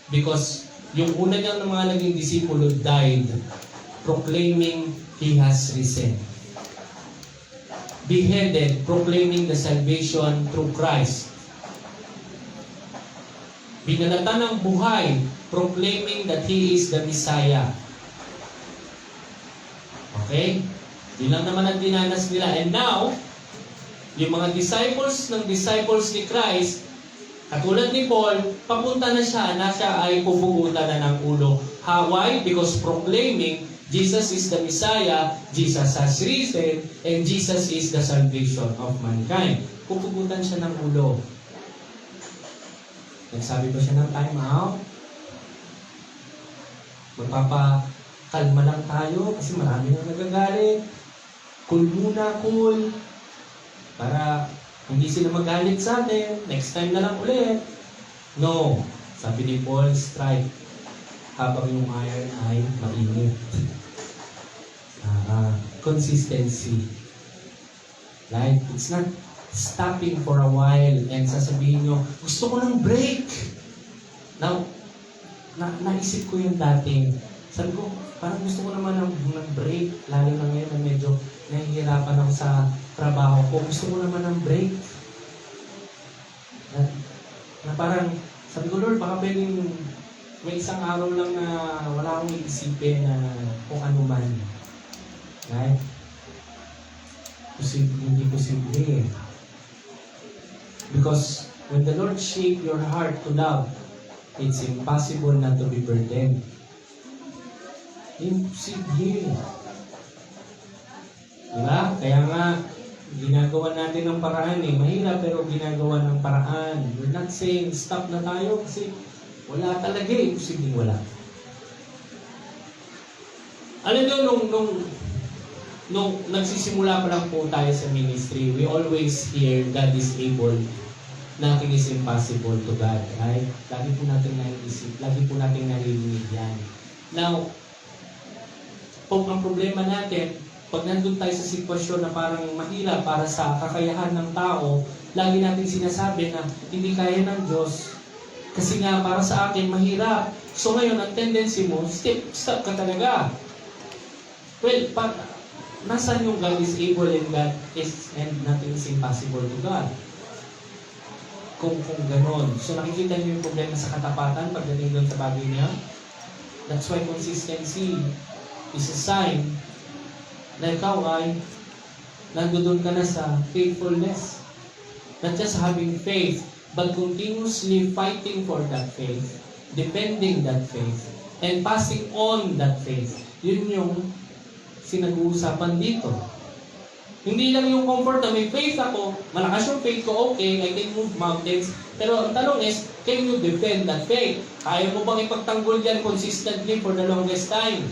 Because yung una niyang mga naging disipulo died proclaiming He has risen. Beheaded, proclaiming the salvation through Christ. Binalatan ng buhay, proclaiming that He is the Messiah. Okay? Yun lang naman ang dinanas nila. And now, yung mga disciples ng disciples ni Christ, katulad ni Paul, papunta na siya ay pupugutan na ng ulo. Why? Because proclaiming Jesus is the Messiah, Jesus has risen, and Jesus is the salvation of mankind. Pupugutan siya ng ulo. Nagsabi ba siya ng time out? Magpapakalma lang tayo kasi marami nang nagagalit. Cool muna, cool. Para hindi sila magalit sa atin. Next time na lang ulit. No. Sabi ni Paul, strike habang yung iron ay mainit. Consistency. Right? It's not stopping for a while and sasabihin nyo, gusto ko ng break. Now, naisip ko yung dating. Sabi ko, parang gusto ko naman ng break. Lalo na ngayon na medyo nahihirapan ako sa trabaho ko. Gusto ko naman ng break. Na parang, sabi ko, Lord, baka pwedeng may isang araw lang na wala akong iisipin na kung ano man. Right? Hindi posible. Because when the Lord shaped your heart to love, it's impossible not to be burdened. Imposible. Diba? Kaya nga, ginagawa natin ng paraan eh. Mahirap pero ginagawa ng paraan. We're not saying stop na tayo kasi wala talaga eh. Posibleng wala. Alam nyo, nung nagsisimula pa lang po tayo sa ministry, we always hear God is able. Nothing is impossible to God, right? Lagi po natin naiisip, lagi po natin naririnig yan. Now, ang problema natin, pag nandun tayo sa sitwasyon na parang mahirap para sa kakayahan ng tao, lagi natin sinasabi na hindi kaya ng Diyos kasi nga para sa akin mahirap. So ngayon, ang tendency mo, stop ka talaga. Well, nasaan yung God is able and God is and nothing is impossible to God? Kung ganon. So nakikita niyo yung problema sa katapatan pagdating doon sa bagay niya? That's why consistency is a sign na ikaw ay nandoon ka na sa faithfulness. Not just having faith, but continuously fighting for that faith, defending that faith, and passing on that faith. Yun yung sinag-uusapan dito. Hindi lang yung comfort na may faith ako, malakas yung faith ko, okay, I can move mountains. Pero ang tanong is, can you defend that faith? Kaya mo bang ipagtanggol yan consistently for the longest time?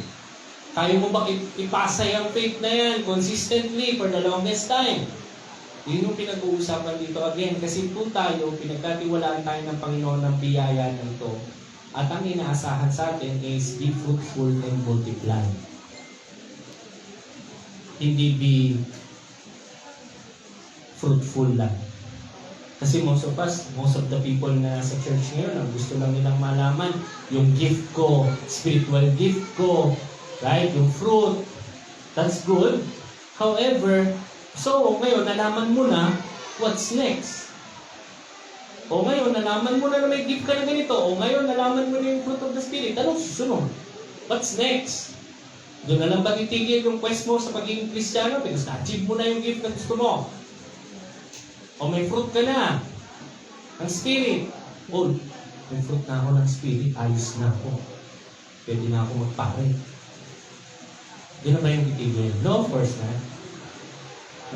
Kaya mo bang ipasa yung faith na yan consistently for the longest time? Yun yung pinag-uusapan dito again. Kasi po tayo, pinagkatiwalaan tayo ng Panginoon ng biyaya na ito. At ang inaasahan sa atin is be fruitful and multiply. Hindi be fruitful lang. Kasi most of the people na sa church ngayon, ang gusto lang nilang malaman, yung gift ko, spiritual gift ko, right? Yung fruit, that's good. However, so ngayon, nalaman mo na, what's next? O ngayon, nalaman mo na may gift ka na ganito. O ngayon, nalaman mo na yung fruit of the Spirit. Anong susunod? What's next? Doon na lang ba titigil yung quest mo sa pagiging Kristiyano? Because na-achieve mo na yung gift na gusto mo. O may fruit ka na ng Spirit. O, may fruit na ako ng Spirit. Ayos na ako. Pwede na ako magpare. Doon na ba yung titigil? No, of course not.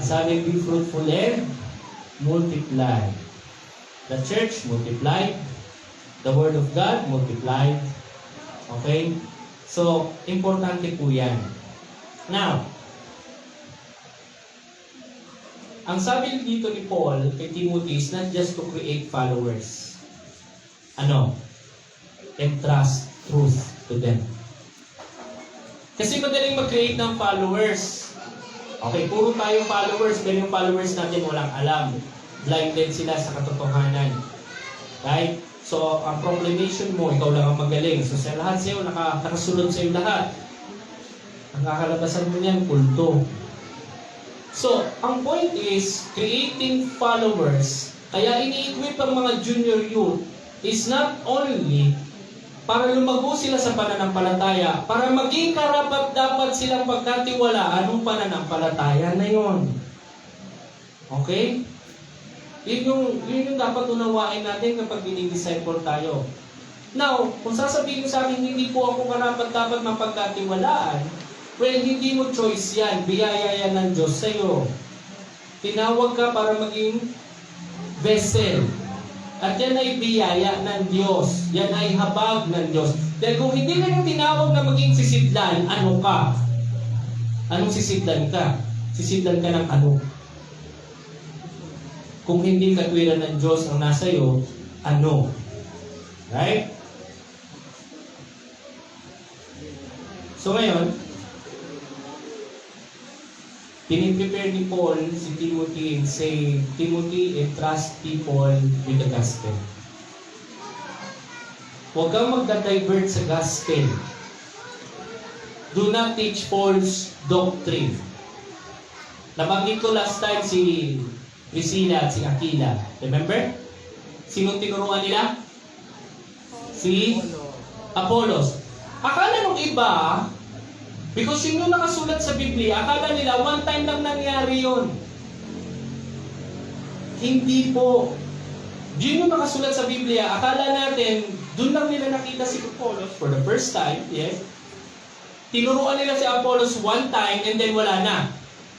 Sabi, be fruitful and multiply. The church multiplied. The Word of God multiplied. Okay? So, importante po yan. Now, ang sabi dito ni Paul kay Timothy is not just to create followers. Entrust truth to them. Kasi madaling mag-create ng followers. Okay, puro tayo followers, pero yung followers natin walang alam. Blinded sila sa katotohanan. Right? So, ang proclamation mo, ikaw lang ang magaling. So, sa lahat sa'yo, nakasunod sa'yo lahat. Ang kakalabasan mo niyan, kulto. So, ang point is, creating followers, kaya ini-equip ang mga junior youth, is not only para lumago sila sa pananampalataya, para maging karapat-dapat silang pagkatiwalaan ng pananampalataya na yon. Okay? Yun yung dapat unawain natin kapag dinidisciple tayo. Now, kung sasabihin sa akin, hindi po ako karapat-dapat mapagkatiwalaan, well, hindi mo choice yan. Biyaya yan ng Diyos sa'yo. Tinawag ka para maging vessel. At yan ay biyaya ng Diyos. Yan ay habag ng Diyos. Dahil kung hindi ka yung tinawag na maging sisidlan, ano ka? Anong sisidlan ka? Sisidlan ka ng ano? Kung hindi katwiran ng Diyos ang nasa iyo, ano? Right? So ngayon, piniprepare ni Paul si Timothy and say, Timothy, entrust people with the gospel. Huwag kang magda-divert sa gospel. Do not teach false doctrine. Nabanggit ko last time si Priscilla at si Aquila. Remember? Sinong tinuruan nila? Si Apollos. Akala nung iba, because yun yung nakasulat sa Biblia, akala nila one time lang nangyari yun. Hindi po. Yun yung nakasulat sa Biblia, akala natin, dun lang nila nakita si Apollos for the first time, yes? Tinuruan nila si Apollos one time and then wala na.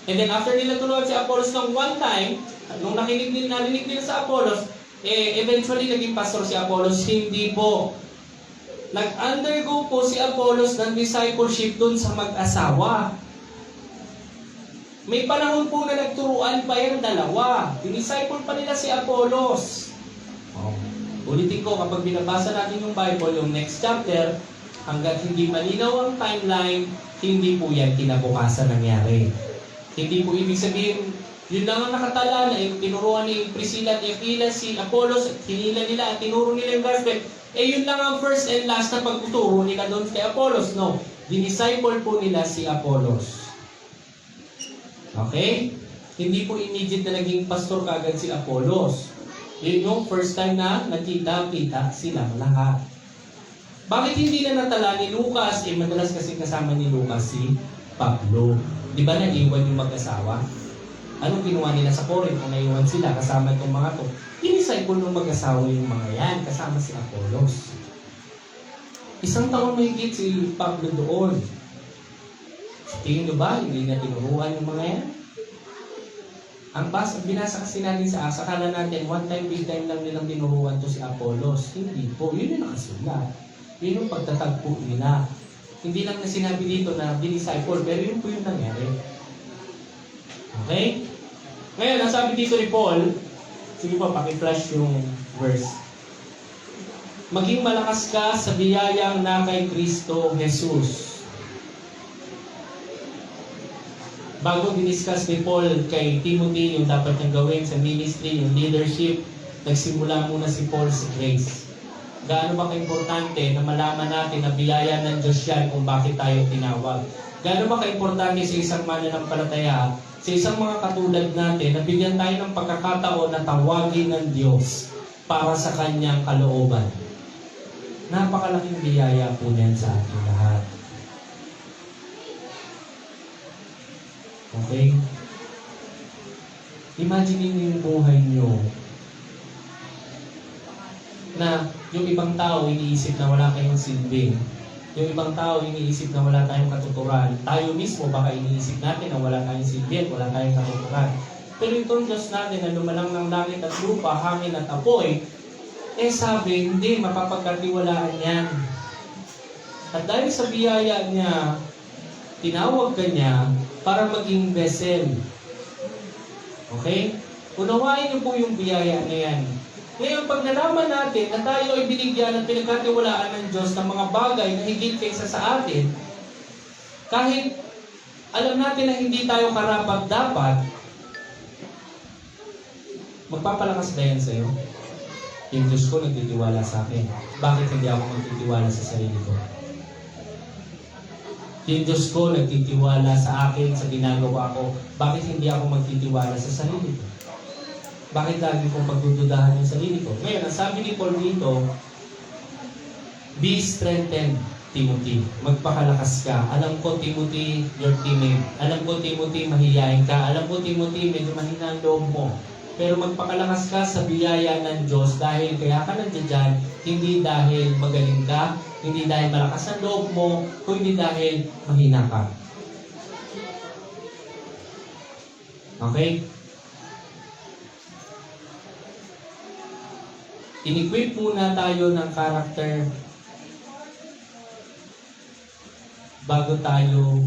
And then after nila turuan si Apollos ng one time, nung narinig nila sa Apollos, eventually naging pastor si Apollos. Hindi po. Nag-undergo po si Apollos ng discipleship dun sa mag-asawa. May panahon po na nagturuan pa yung dalawa. Dinisciple pa nila si Apollos. Ulitin ko, kapag binabasa natin yung Bible, yung next chapter, hanggat hindi malinaw ang timeline, hindi po yan kinabukasan nangyari. Hindi po ibig sabihin, yun lang ang nakatala na yung tinuruan ni Priscilla at Aquila, si Apollos, hinila nila at tinuro nila yung gospel. Yun lang ang first and last na pagtuturo nila doon kay Apollos. No, dinisciple po nila si Apollos. Okay? Hindi po immediate na naging pastor kaagad si Apollos. Yun yung first time na nagkita-kita silang lahat. Bakit hindi na natala ni Lucas? Madalas kasi kasama ni Lucas si Pablo. Di ba naiwan yung mag-asawa? Anong ginawa nila sa Corinth kung naiwan sila kasama itong mga to? Dinisciple ng mag-asawa yung mga yan kasama si Apollos. 1 taon mahigit si Pablo doon. Tingin nyo ba, hindi na tinuruan yung mga yan? Ang binasa kasi natin sa Acts, akala natin one time, big time lang nilang tinuruan to si Apollos. Hindi po, yun yung nakasulat. Yun yung pagtatagpo nila. Hindi lang na sinabi dito na dinisciple, pero yun po yung nangyari. Okay? Ngayon, ang sabi dito ni Paul, sige po, paki-flash yung verse. Maging malakas ka sa biyayang na kay Kristo Jesus. Bago diniscuss ni Paul kay Timothy yung dapat niyang gawin sa ministry, yung leadership, nagsimula muna si Paul sa grace. Gaano ba ka-importante na malaman natin na biyaya ng Diyos yan kung bakit tayo tinawag? Gaano ba ka-importante sa isang mananampalataya, sa isang mga katulad natin, na bigyan tayo ng pagkakataon na tawagin ng Diyos para sa Kanyang kalooban? Napakalaking biyaya po niyan sa ating lahat. Okay? Imagine niyo yung buhay niyo na yung ibang tao iniisip na wala kayong silbi. Yung ibang tao iniisip na wala tayong katuturan. Tayo mismo baka iniisip natin na wala tayong silbi at wala tayong katuturan. Pero itong Diyos natin na lumalang ng langit at lupa, hangin at apoy, sabi, hindi, mapapagkatiwalaan yan. At dahil sa biyaya niya, tinawag ka niya para maging vessel. Okay? Unawain niyo po yung biyaya na yan. Ngayon, pag nalaman natin na tayo ay binigyan at pinagkatiwalaan ng Diyos ng mga bagay na higit kaysa sa atin, kahit alam natin na hindi tayo karapat-dapat, magpapalakas ba yan sa'yo? Yung Diyos ko nagtitiwala sa akin. Bakit hindi ako magtitiwala sa sarili ko? Yung Diyos ko nagtitiwala sa akin, sa ginagawa ko. Bakit hindi ako magtitiwala sa sarili ko? Bakit lagi kong pagdududahan yung sarili ko? Ngayon, ang sabi ni Paul dito, be strengthened, Timothy. Magpakalakas ka. Alam ko, Timothy, your teammate. Alam ko, Timothy, mahihayin ka. Alam ko, Timothy, medyo mahina ang loob mo. Pero magpakalakas ka sa biyaya ng Diyos dahil kaya ka nandiyan dyan, hindi dahil magaling ka, hindi dahil malakas ang loob mo, kundi dahil mahina ka. Okay? In-equip muna tayo ng character bago tayo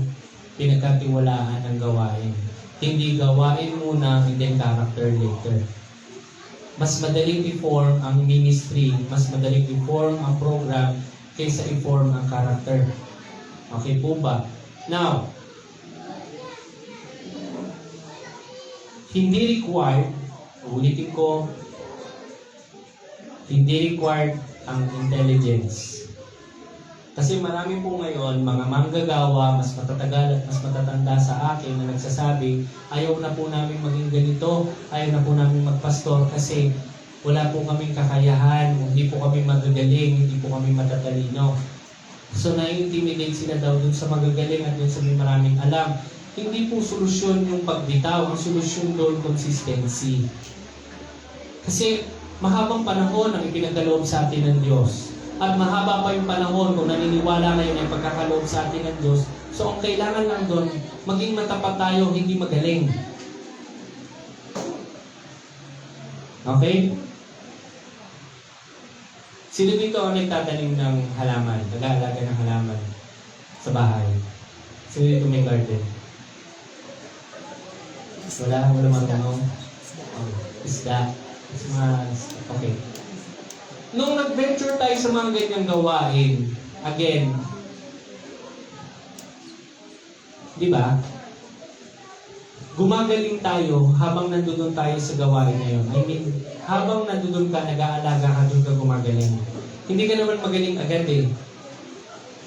pinagkatiwalaan ng gawain. Hindi gawain muna, hindi character later. Mas madaling i-form ang ministry, mas madaling i-form ang program kaysa i-form ang character. Okay po ba? Now, hindi required, ulitin ko, hindi required ang intelligence. Kasi marami po ngayon, mga manggagawa, mas matatagal at mas matatanda sa akin na nagsasabi, ayaw na po namin maging ganito, ayaw na po namin magpastor kasi wala po kaming kakayahan, hindi po kami magagaling, hindi po kami matatalino. So na-intimidate sila daw dun sa magagaling at dun sa may maraming alam. Hindi po solusyon yung pagbitaw, ang solusyon doon consistency. Kasi mahabang panahon ang ipinagkaloob sa atin ng Diyos. At mahaba pa yung panahon kung naniniwala ngayon ay pagkakaloob sa atin ng Diyos. So ang kailangan lang doon, maging matapat tayo, hindi magaling. Okay? Sino dito ang nagtatanim ng halaman, nag-aalaga ng halaman sa bahay? Sino dito may garden? Wala mga tanong? Isda. Okay. nung nag-venture tayo sa mga ganyang gawain, again, di ba? Gumagaling tayo habang nandoon tayo sa gawain na yun. I mean, habang nandoon ka, nag-aalaga ka, doon ka gumagaling. Hindi ka naman magaling agad eh.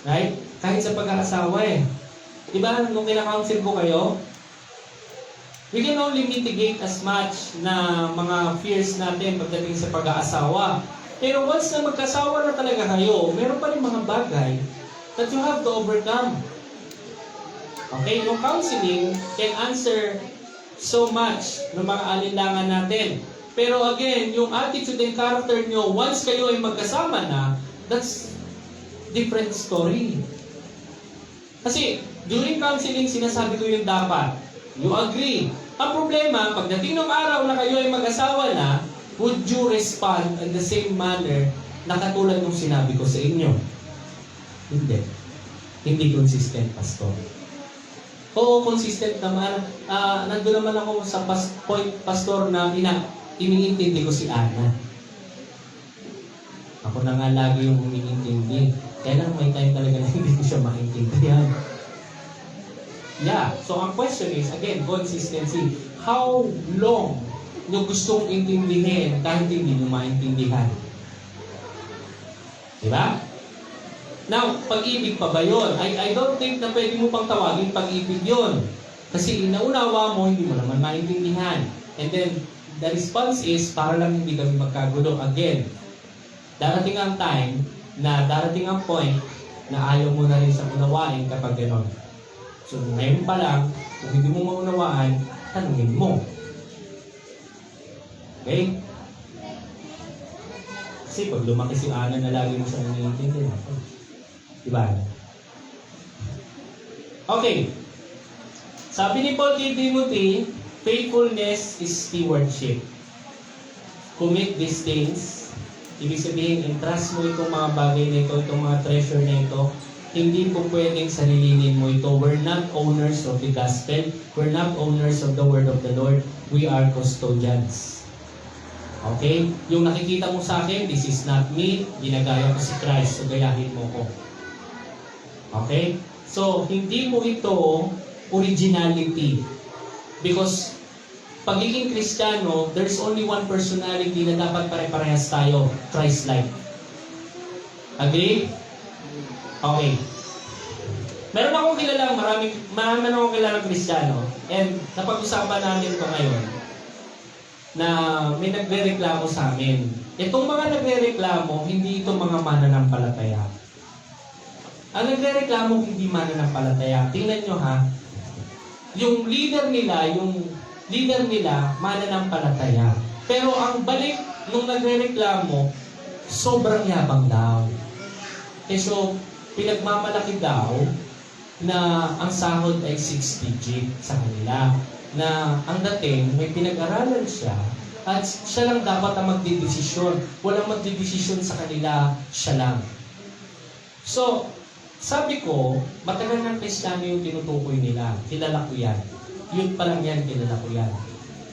Right? Kahit sa pag-aasawa eh. Di ba, nung kinakounsel ko kayo, we can only mitigate as much na mga fears natin pagdating sa pag-aasawa. Pero once na magkasawa na talaga kayo, meron pa rin mga bagay that you have to overcome. Okay, yung counseling can answer so much ng mga alinlangan natin. Pero again, yung attitude and character nyo, once kayo ay magkasama na, that's different story. Kasi during counseling, sinasabi ko yung dapat. You agree. Ang problema, pagdating ng araw na kayo ay mag-asawa na, would you respond in the same manner na katulad ng sinabi ko sa inyo? Hindi. Hindi consistent, Pastor. Oo, consistent naman. Nandun naman ako sa point, Pastor, na iniintindi ko si Ana. Ako na nga lagi yung umiintindi. Kaya lang may time talaga na hindi ko siya maintindihan. Yeah, so ang question is, again, consistency. How long nyo gustong intindihin kahit hindi nyo maintindihan? Diba? Now, pag-ibig pa ba yun? I don't think na pwede mo pang tawagin pag-ibig yun. Kasi naunawa mo, hindi mo naman maintindihan. And then, the response is, para lang hindi kami magkagulo. Again, darating ang time na darating ang point na ayaw mo na rin sa unawain kapag gano'n. So, ngayon pa lang, kung hindi mo maunawaan, tanungin mo. Okay? Kasi pag lumaki si Ana na lagi mo siya naniintindi, diba? Okay. Sabi ni Paul kay Timothy, faithfulness is stewardship. Commit these things. Ibig sabihin, entrust mo itong mga bagay na ito, itong mga treasure na ito. Hindi po pwedeng sarilinin mo ito. We're not owners of the gospel. We're not owners of the word of the Lord. We are custodians. Okay? Yung nakikita mo sa akin, this is not me. Ginagaya ko si Christ. So, gayahin mo ko. Okay? So, hindi mo ito originality. Because, pagiging Kristiyano, there's only one personality na dapat pare-parehas tayo. Christ-like. Agree? Okay. Meron akong kilalang, marami akong kilalang Kristiyano. And, napag-usapan natin ito ngayon na may nagre-reklamo sa amin. Itong mga nagre-reklamo, hindi ito mga mananampalataya. Ang nagre-reklamo, hindi mananampalataya. Tingnan nyo ha, yung leader nila, mananampalataya. Pero ang balik nung nagre-reklamo, sobrang yabang daw. So, pinagmamalaki daw na ang sahod ay 6 digit sa kanila. Na ang dating, may pinag-aralan siya at siya lang dapat ang magdidesisyon. Walang magdidesisyon sa kanila, siya lang. So, sabi ko, matagal ng Kristiyano yung tinutukoy nila. Kilala ko yan. Yun pa lang yan, kilala ko yan.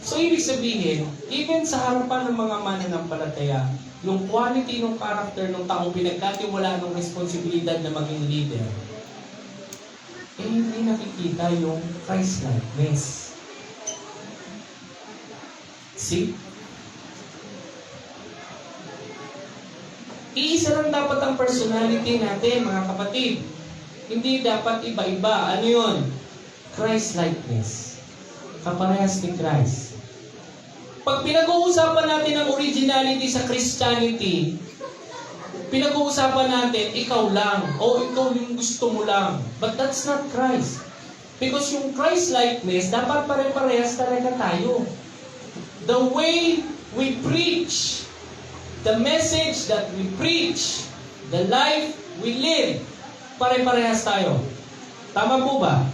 So, ibig sabihin, even sa harapan ng mga mananampalataya, yung quality ng character ng taong pinagkatiwala ng responsibilidad na maging leader, eh hindi nakikita yung Christ-likeness. See? Iisa lang dapat ang personality natin, mga kapatid. Hindi dapat iba-iba. Ano yun? Christ-likeness. Kaparehas ni Christ. Pag pinag-uusapan natin ang originality sa Christianity, pinag-uusapan natin, ikaw lang, o ikaw yung gusto mo lang. But that's not Christ. Because yung Christ-likeness, dapat pare-parehas talaga tayo. The way we preach, the message that we preach, the life we live, pare-parehas tayo. Tama po ba?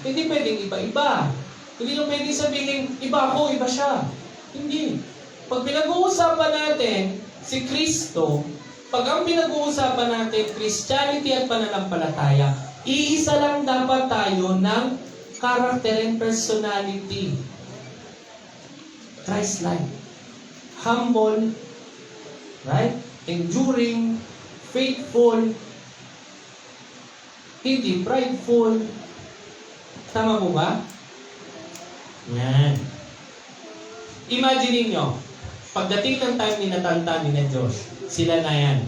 Hindi pwedeng iba-iba. Hindi nyo pwedeng sabihin, iba ako, iba siya. Hindi. Pag pinag-uusapan natin si Kristo, pag ang pinag-uusapan natin Christianity at pananampalataya, iisa lang dapat tayo ng character and personality. Christ-like. Humble. Right? enduring, faithful, hindi prideful. Tama po ba? Yan. Imagine niyo, pagdating ng time ni Natanta ni na Josh, sila na yan.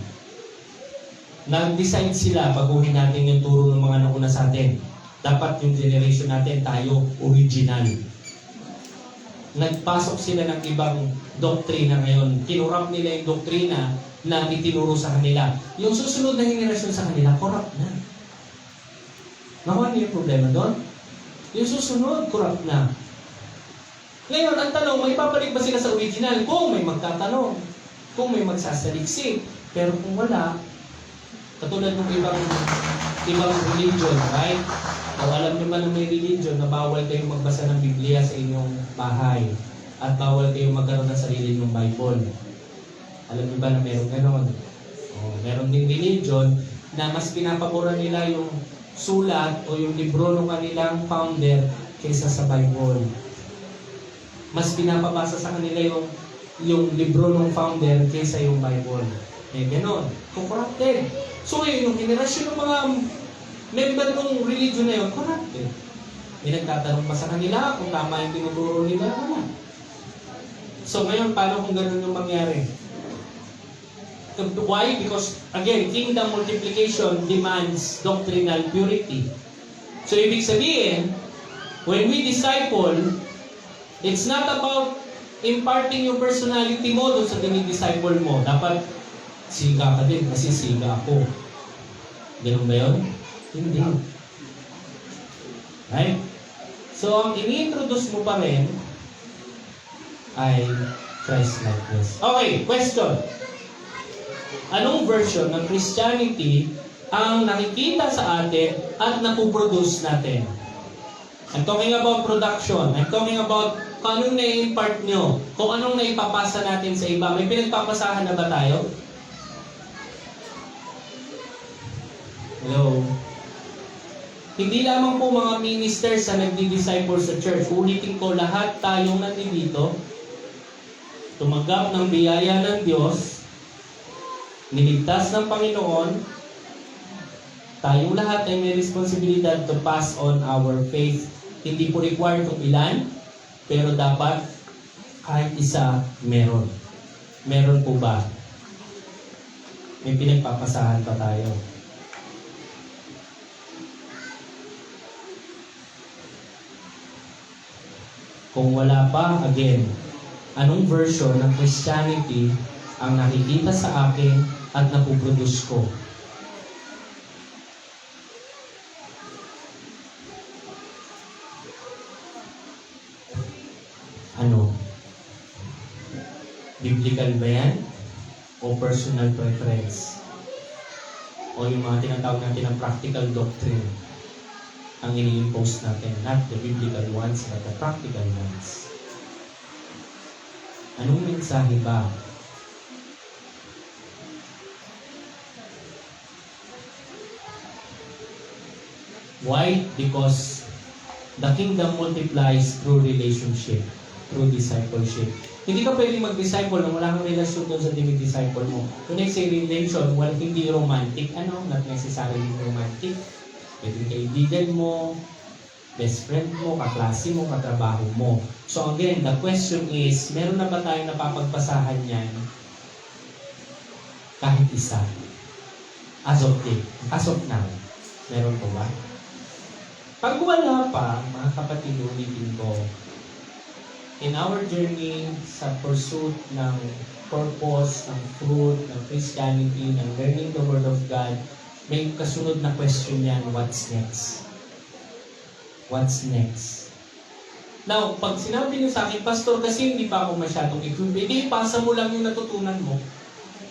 Nag-decide sila, baguhin natin yung turo ng mga nauna sa atin. Dapat yung generation natin, tayo, original. Nagpasok sila ng ibang doktrina ngayon. Kinurap nila yung doktrina na itinuro sa kanila. Yung susunod na henerasyon sa kanila, corrupt na. Nakuha niyo yung problema doon? Yung susunod, corrupt na. Ngayon, ang tanong, may papalik ba sila sa original? Kung may magtatanong, kung may magsasaliksik. Pero kung wala, katulad ng ibang religion, right? O alam niyo ba na may religion na bawal kayong magbasa ng Biblia sa inyong bahay at bawal kayong magkaroon ng sarili ng Bible. Alam niyo ba na meron ganon? O, meron ding religion na mas pinapaboran nila yung sulat o yung libro ng kanilang founder kaysa sa Bible. Mas pinapabasa sa kanila yung libro ng founder kaysa yung Bible. Eh, ganon. Corrupted. So ngayon, yung henerasyon ng mga member ng religion na yun, corrupted. May nagtatanong pa sa kanila kung tama yung tinuturo nila, wala. So ngayon, paano kung ganun yung mangyari? Why? Because, again, kingdom multiplication demands doctrinal purity. So ibig sabihin, when we disciple, it's not about imparting yung personality mo doon sa dinidisciple mo. Dapat siga ka din kasi siga ako. Ganun ba yun? Hindi. Right? So, ang ini-introduce mo pa rin ay Christ-likeness. Okay, question. Anong version ng Christianity ang nakikita sa atin at napuproduce natin? I'm talking about production. I'm talking about kung anong na-impart nyo. Kung anong naipapasa natin sa iba. May pinagpapasahan na ba tayo? Hello? Hindi lamang po mga ministers na nagdi-disciple sa church. Ulitin ko, lahat tayong nandito, tumanggap ng biyaya ng Diyos, niligtas ng Panginoon, tayong lahat ay may responsibilidad to pass on our faith. Hindi po required kung ilan, pero dapat kahit isa meron. Meron po ba? May pinagpapasahan pa tayo. Kung wala pa, again, anong version ng Christianity ang nakikita sa akin at napuproduce ko? Ano? Biblical ba yan? O personal preference? O yung mga tinatawag natin ng practical doctrine ang ini-impose natin, not the biblical ones, but the practical ones. Anong mensahe ba? Why? Because the kingdom multiplies through relationship, through discipleship. Hindi ka pwedeng mag-disciple nang wala kang relasyon doon sa dinidisciple mo. When I say relation, hindi romantic. Not necessarily romantic. Pwede kaibigan mo, best friend mo, kaklase mo, katrabaho mo. So again, the question is, meron na ba tayong napapagpasahan yan kahit isa? As of now, meron po ba? Pag wala pa, mga kapatid, ulitin ko, in our journey sa pursuit ng purpose, ng fruit, ng Christianity, ng learning the Word of God, may kasunod na question yan, what's next? What's next? Now, pag sinabi niyo sa akin, Pastor, kasi hindi pa ako masyadong equipped, hindi, pasa mo lang yung natutunan mo.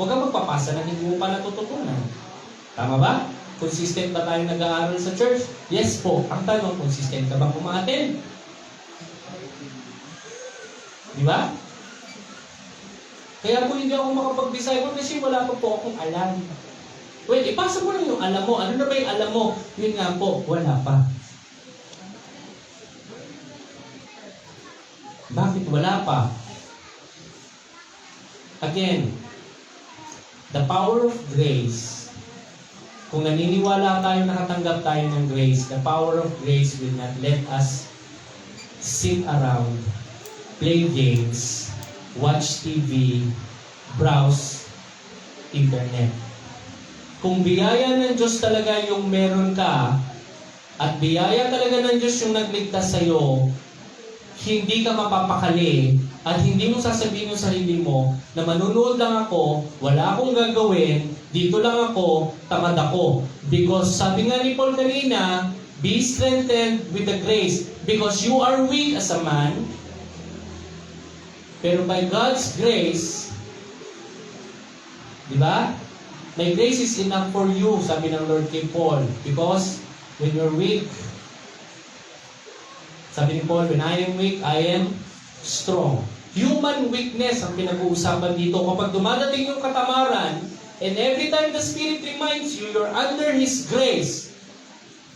Huwag kang magpapasa na hindi mo pa natututunan. Tama ba? Consistent ba tayo nag-aaral sa church? Yes po. Ang tanong, consistent ka ba kumaaten? Di ba? Kaya po hindi ako makapag-disciple kasi wala pa po akong alam. Well, ipasa mo lang yung alam mo. Ano na ba yung alam mo? Yun nga po, wala pa. Bakit wala pa? Again, The power of grace, kung naniniwala tayo, nakatanggap tayo ng grace, the power of grace will not let us sit around, play games, watch TV, browse internet. Kung biyaya ng Diyos talaga yung meron ka, at biyaya talaga ng Diyos yung nagligtas sa'yo, hindi ka mapapakali at hindi mo sasabihin yung sarili mo na manunood lang ako, wala akong gagawin, dito lang ako, tamad ako. Because sabi nga ni Paul kanina, be strengthened with the grace because you are weak as a man, pero by God's grace, di ba? My grace is enough for you, sabi ng Lord kay Paul, because when you're weak, sabi ni Paul, when I am weak, I am strong. Human weakness ang pinag-uusapan dito. Kapag dumadating yung katamaran, and every time the Spirit reminds you, you're under His grace,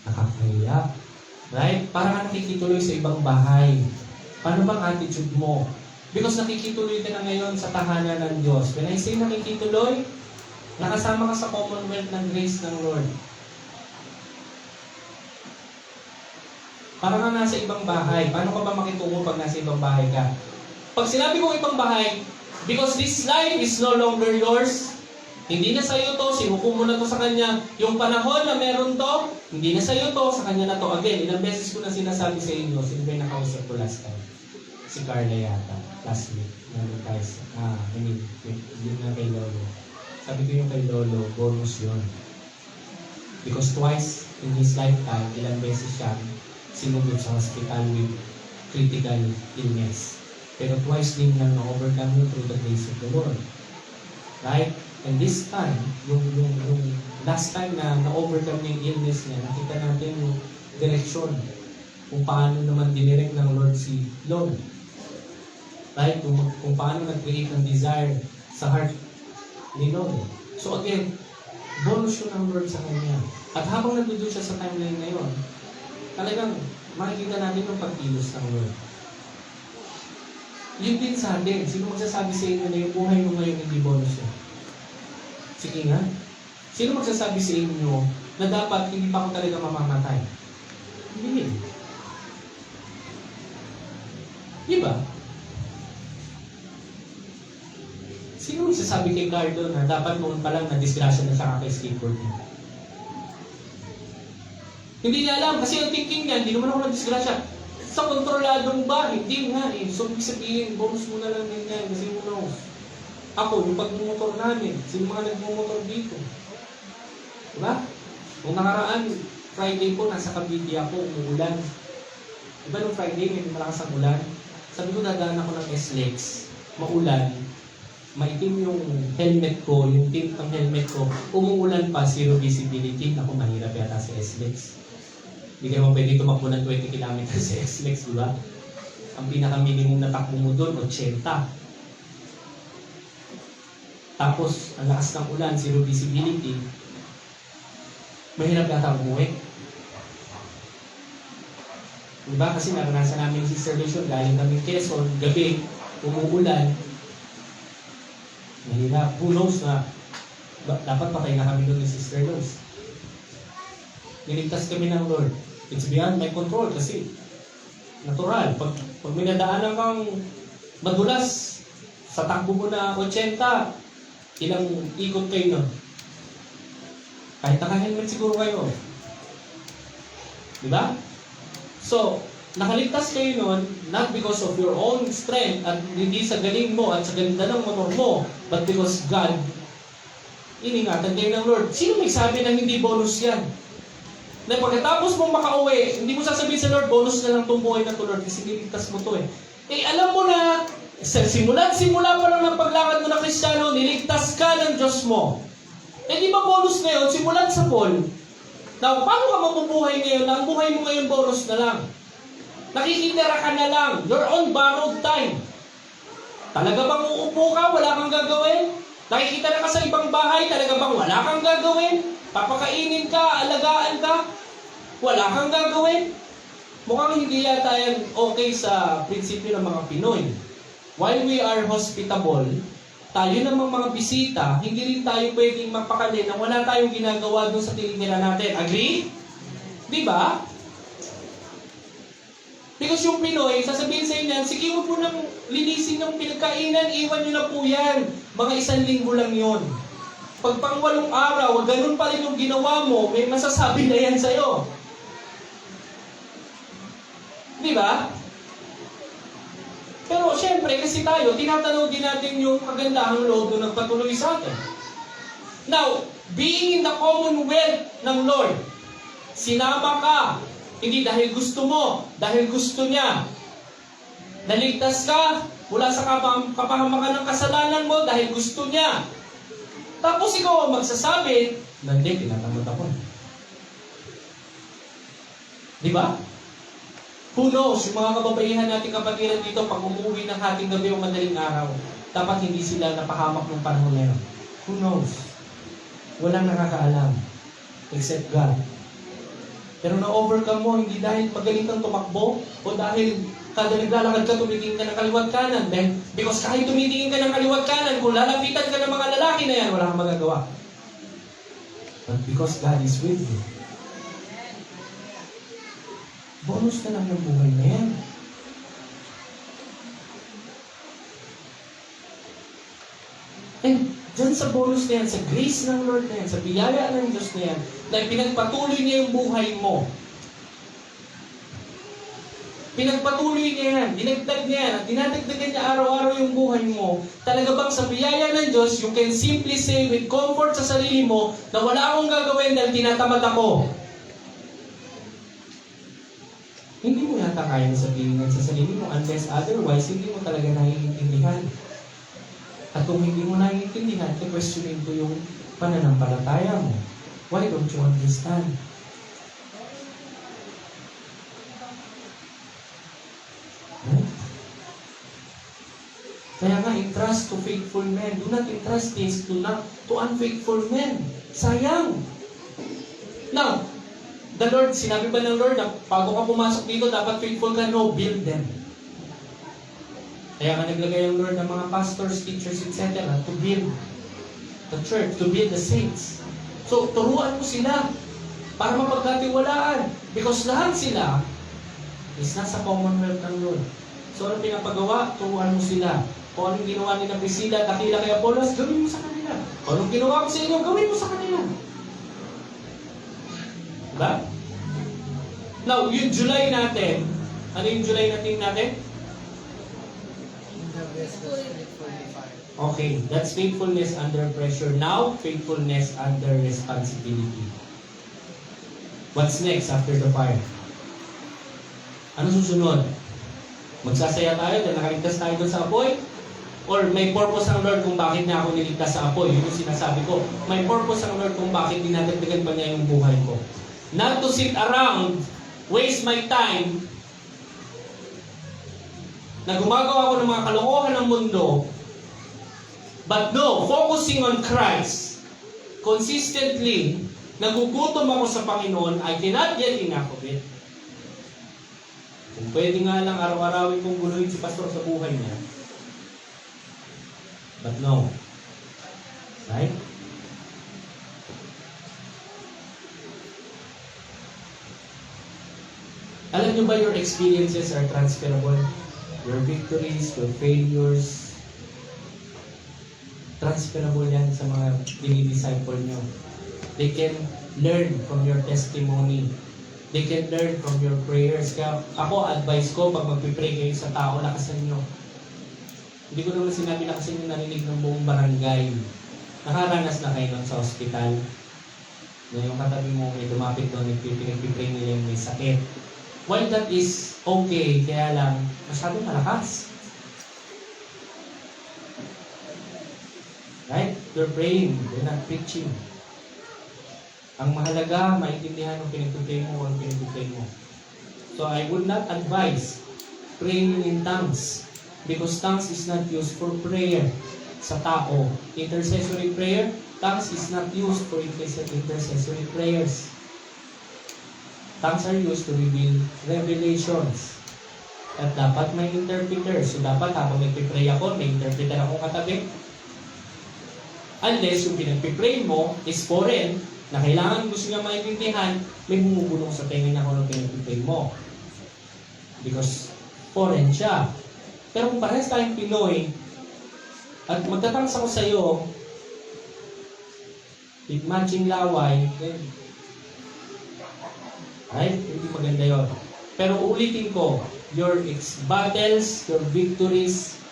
nakakahiya. Right? Parang ka nakikituloy sa ibang bahay. Paano bang attitude mo? Because nakikituloy ka na ngayon sa tahanan ng Diyos. When I say nakikituloy, nakasama ka sa commonwealth ng grace ng Lord. Parang ka nasa ibang bahay. Paano ka ba makitungo pag nasa ibang bahay ka? Pag sinabi kong ibang bahay, because this life is no longer yours, hindi na sa'yo to, sinuko mo na to sa Kanya. Yung panahon na meron to, hindi na sa'yo to, sa Kanya na to. Again, ilang beses ko na sinasabi sa inyo, sino ba yung nakausap ko last time? Si Carla yata, last week. Nandun tayo sa, yun na kay Lolo. Sabi ko yung kay Lolo, bonus yun. Because twice in his lifetime, ilang beses siya sinugod sa hospital with critical illness. Pero twice din lang na-overcome yun through the grace of the Lord. Right? And this time, yung last time na na-overcome niya yung illness niya, nakita natin yung direksyon kung paano naman dinirect ng Lord si Lord. Right? Kung paano nag-create ng desire sa heart ni Lord. So again, bonus yun ng Lord sa kanya. At habang nandun siya sa timeline na yun, talagang makikita natin yung pagkilos ng Lord. Yun din sa atin. Sino magsasabi sa inyo na yung buhay mo ngayon hindi bonus yun? Sige nga. Sino magsasabi sa inyo na dapat hindi pa ako talaga mamamatay? Hindi. Di ba? Sino magsasabi kay Cardo na dapat noon pa lang na-disgrasya na siya kaka-skateboard niya? Hindi niya alam kasi ang thinking niya, hindi naman ako na-disgrasya. Sa kontroladong ba? Hindi nga eh. So, ibig sabihin, bonus mo na lang din yan kasi who knows. Ako, yung pagmumotor namin, sino mga nagmumotor dito? Diba? Nung nakaraan, Friday po, nasa Cavite ako, umuulan. Diba nung Friday, may malakas ang ulan? Sabi ko, dadaan ako ng SLEX, maulan, maitim yung helmet ko, yung tint ng helmet ko, umuulan pa, zero visibility, ako mahirap yata sa SLEX. Hindi kayo pwede tumakbo ng 20 km sa SLEX, di ba? Ang pinaka-minimum na takbo mo doon, 80. Tapos, ang lakas ng ulan, zero visibility, mahirap yata umuwi. Diba? Kasi naranasan namin si Sister Lucio, galing kami Quezon, gabi, umuulan. Mahirap. Who knows na dapat patay na kami doon ni Sister Luz. Niligtas kami ng Lord. It's beyond my control kasi natural. Pag minadaanan kang madulas sa takbo mo na 80, ilang ikot kayo nun? Kahit naka-helmet siguro kayo. Diba? So, nakaligtas kayo nun, not because of your own strength at hindi sa galing mo at sa ganda ng motor mo, but because God, iningatan kayo ng Lord. Sino may sabi na hindi bonus yan? Na pagkatapos mong makauwi, hindi mo sasabihin sa Lord, bonus na lang itong buhay na to, Lord, kasi niligtas mo to eh. Eh, alam mo na, simula pa lang ng paglakad mo na Kristiyano, niligtas ka ng Diyos mo. Eh, di ba bonus na yun? Simulan sa Paul. Now, paano ka mabubuhay ngayon na ang buhay mo ngayon bonus na lang? Nakikitira ka na lang. You're on borrowed time. Talaga bang uupo ka? Wala kang gagawin? Nakikitira ka sa ibang bahay? Talaga bang wala kang gagawin? Papakainin ka? Alagaan ka? Wala kang gagawin? Mukhang hindi yata yan okay sa prinsipyo ng mga Pinoy. While we are hospitable, tayo namang mga bisita, hindi rin tayo pwedeng magpakali na wala tayong ginagawa doon sa tinitira natin. Agree? Di ba? Because yung Pinoy, sasabihin sa inyo, sige, huwag mo nang linisin ng pinagkainan, iwan nyo na po yan. Mga 1 linggo lang yon. Pag pang 8 araw, ganun pa rin yung ginawa mo, may masasabi na yan sa'yo. Di ba? Pero syempre, kasi tayo, tinatanaw din natin yung kagandahang loob na nagpatuloy sa atin. Now, being in the commonwealth ng Lord, sinama ka, hindi dahil gusto mo, dahil gusto niya. Naligtas ka mula sa kapahamakan ng kasalanan mo dahil gusto niya. Tapos ikaw ang magsasabi, hindi, tinatamad ako. Di ba? Who knows, yung mga kababaihan nating kapatiran dito, pag umuwi ng hating gabi o madaling araw, dapat hindi sila napahamak ng panahon na yun. Who knows? Walang nakakaalam. Except God. Pero na-overcome mo, hindi dahil magaling kang tumakbo, o dahil kada naglalakad ka, tumitingin ka ng kaliwat kanan. Because kahit tumitingin ka ng kaliwat kanan, kung lalapitan ka ng mga lalaki na yan, wala kang magagawa. But because God is with you, bonus na lang yung buhay na yan. And dyan sa bonus na yan, sa grace ng Lord na yan, sa biyaya ng Diyos na yan, na pinagpatuloy niya yung buhay mo. Pinagpatuloy niya yan, dinagdag niya yan, at dinadagdagan niya araw-araw yung buhay mo. Talaga bang sa biyaya ng Diyos, you can simply say with comfort sa sarili mo na wala akong gagawin dahil tinatamad ako. Hindi mo yata kaya sabihin sa sarili mo unless otherwise hindi mo talaga naiintindihan. At kung hindi mo naiintindihan, i-questionin ko yung pananampalataya mo. Why don't you understand? Right? Kaya nga, entrust to faithful men. Do not entrust this to unfaithful men. Sayang. Now, the Lord, sinabi ba ng Lord na bago ka pumasok dito, dapat faithful ka? No, build them. Kaya nga naglagay ang Lord ng mga pastors, teachers, etc. to build the church, to build the saints. So, turuan mo sila para mapagkatiwalaan. Because lahat sila is nasa commonwealth ng Lord. So, ano pinapagawa? Turuan mo sila. Kung anong ginawa ni na Priscilla, dakila kay Apollos, gawin mo sa kanila. Kung anong ginawa ko sa inyo, gawin mo sa kanila. Diba? Now, yung July natin, ano yung July natin? Okay, that's faithfulness under pressure. Now, faithfulness under responsibility. What's next after the fire? Ano susunod? Magsasaya tayo dahil nakaligtas tayo doon sa apoy? Or may purpose ang Lord kung bakit niya ako niligtas sa apoy? Yun yung sinasabi ko. May purpose ang Lord kung bakit dinadagdagan pa niya yung buhay ko. Not to sit around, waste my time, na gumagawa ko ng mga kalokohan ng mundo, but no, focusing on Christ, consistently, nagugutom ako sa Panginoon, I cannot get enough of it. Kung pwede nga lang araw-arawin kong guluhin si pastor sa buhay niya. But no. Right? Alam niyo ba your experiences are transferable? Your victories, your failures, transferable yan sa mga dinidisciple nyo. They can learn from your testimony. They can learn from your prayers. Kaya ako, advice ko, pag magpipray kayo sa tao, lakasan nyo. Hindi ko naman sinabi lakasan nyo narinig ng buong barangay. Nakaranas na kayo nun sa ospital. Na yung katabi mo, may lumapit doon, nagpipray nila yung may sakit. While that is okay, kaya lang, masyadong malakas. Right? You're praying, you're not preaching. Ang mahalaga, maintindihan ng pinagpipray mo o ang pinagpipray mo. So I would not advise praying in tongues because tongues is not used for prayer sa tao. Intercessory prayer, tongues is not used for intercessory prayers. Tongues are used to reveal revelations. At dapat may interpreter. So dapat habang nagpipray ako, may interpreter akong katabi. Unless yung pinagpipray mo is foreign, na kailangan gusto niya maintindihan, may bumubulong sa tenga niya kung ano pinagpipray mo. Because foreign siya. Pero kung parehas tayong Pinoy, at magtatangs ako sa iyo, with matching laway, then, right? Hindi maganda yun. Pero ulitin ko, your battles, your victories,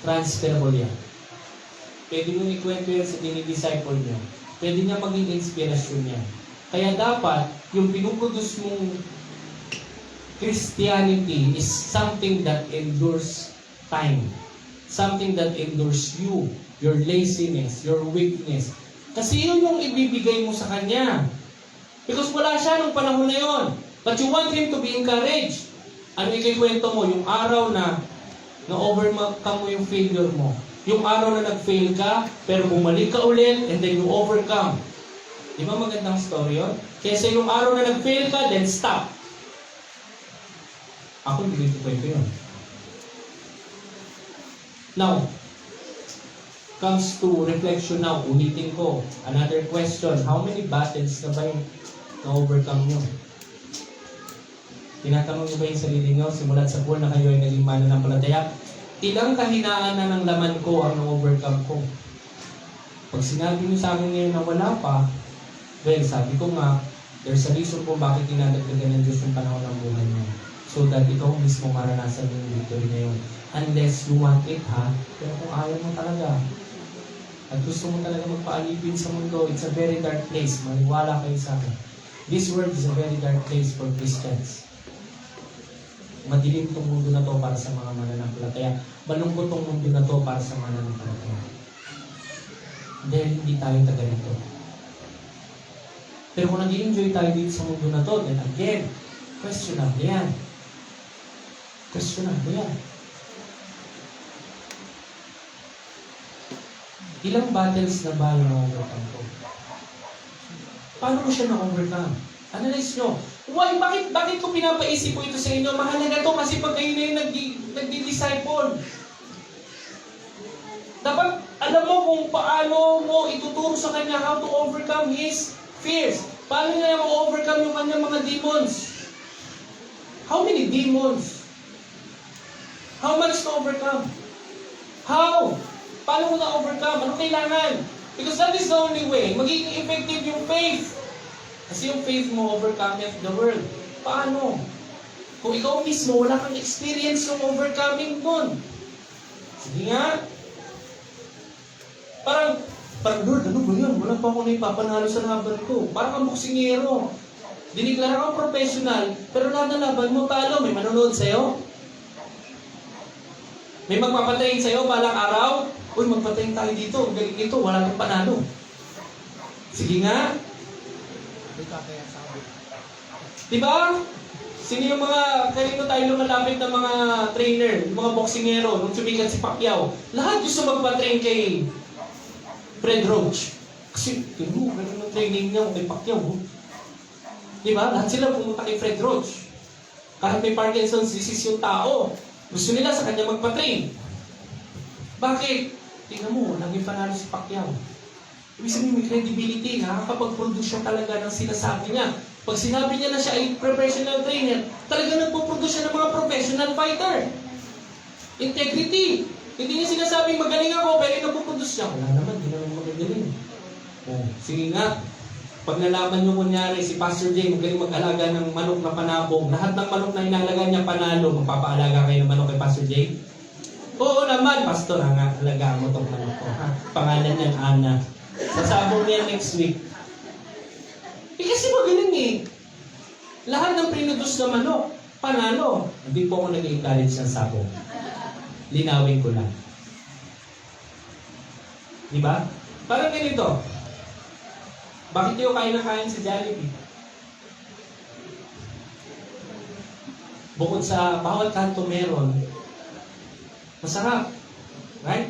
transferable yan. Pwede nyo ikwento yan sa dinidisciple nyo. Pwede niya maging inspirasyon yan. Kaya dapat, yung pinuproduce mong Christianity is something that endures time. Something that endures you, your laziness, your weakness. Kasi yun yung ibibigay mo sa Kanya. Because wala siya nung panahon na yun. But you want Him to be encouraged. Ano ikikwento mo? Yung araw na na-overcome mo yung failure mo. Yung araw na nag-fail ka, pero bumalik ka ulit, and then you overcome. Di ba magandang story yun? Kesa yung araw na nag-fail ka, then stop. Ako hindi ko kwento yun. Now, comes to reflection now, ulitin ko. Another question, how many battles na ba yung na-overcome nyo? Tinatanong nyo ba yung sarili nyo, simulat sa pool na kayo ay naging mananampalataya? Ilang kahinaan na ng laman ko ang na-overcome ko? Pag sinabi nyo sa akin ngayon na wala pa, well, sabi ko nga, there's a reason po bakit tinadagdagan ng Diyos yung panahon ng buhay nyo. So that ikaw mismo maranasan yung victory na yun. Unless you want it, ha? Pero kung ayaw mo talaga, at gusto mo talaga magpaalipin sa mundo, it's a very dark place. Maniwala kayo sa akin. This world is a very dark place for Christians. Madilim itong mundo na to para sa mga mananampalataya. Malungkot itong mundo na to para sa mananampalataya. Dahil hindi tayo taga rito. Pero kung nag-i-enjoy tayo dito sa mundo na to, then again, questionable yan. Questionable yan. Ilang battles na ba yung na-overcome ko? Paano ko siya na-overcome? Analyze nyo. Why? Bakit ko pinapaisip po ito sa inyo? Mahalaga to kasi pag kayo na yung nagdi-disciple. Dapat alam mo kung paano mo ituturo sa kanya how to overcome his fears. Paano niya ma-overcome yung kanyang mga demons? How many demons? How much to overcome? How? Paano mo na-overcome? Ano kailangan? Because that is the only way. Magiging effective yung faith. Kasi yung faith mo overcometh the world. Paano? Kung ikaw mismo, wala kang experience ng overcoming nun. Sige nga. Parang Lord, ano ba yan? Wala pa ako na ipapanalo sa laban ko. Parang kang boksingero. Diniklara kang professional, pero lahat ng laban mo, talo. May manonood sa'yo. May magpapatayin sa'yo balang araw. Uy, magpatayin tayo dito. Galing ito. Wala kang panalo. Sige nga. Diba? Sino yung mga, kanino tayo lumalapit ng mga trainer, yung mga boksingero, nung sumikat si Pacquiao? Lahat gusto magpa-train kay Fred Roach. Kasi, ganun ang training niya kay Pacquiao. Diba? Lahat sila pumunta kay Fred Roach. Kahit may Parkinson's disease yung tao, gusto nila sa kanya magpa-train. Bakit? Tingnan mo, naging panalo si Pacquiao. Ibig sabihin, may credibility, nakakapag-produce siya talaga ng sinasabi niya. Pag sinabi niya na siya ay professional trainer, talaga nagpo-produce siya ng mga professional fighter. Integrity. Hindi niya sinasabing magaling ako, pero nagpo-produce siya. Wala naman, hindi naman magagaling. Oh, sige nga. Pag nalaman nyo kunyari, si Pastor Jay magaling mag-alaga ng manok na panabong, lahat ng manok na inalaga niya panalo, magpapaalaga kayo ng manok kay Pastor Jay? Oo naman, Pastor, nga, alaga mo itong manok ko. Ha? Pangalan niyan, Ana. Sasabong niya next week. Kasi magaling eh. Lahat ng produce na manok, panalo. Hindi po ako nag-encourage ng sabong. Linawin ko lang. Diba? Parang ganito. Bakit kayo kain na kain sa Jollibee? Bukod sa bawat kanto meron, masarap. Right?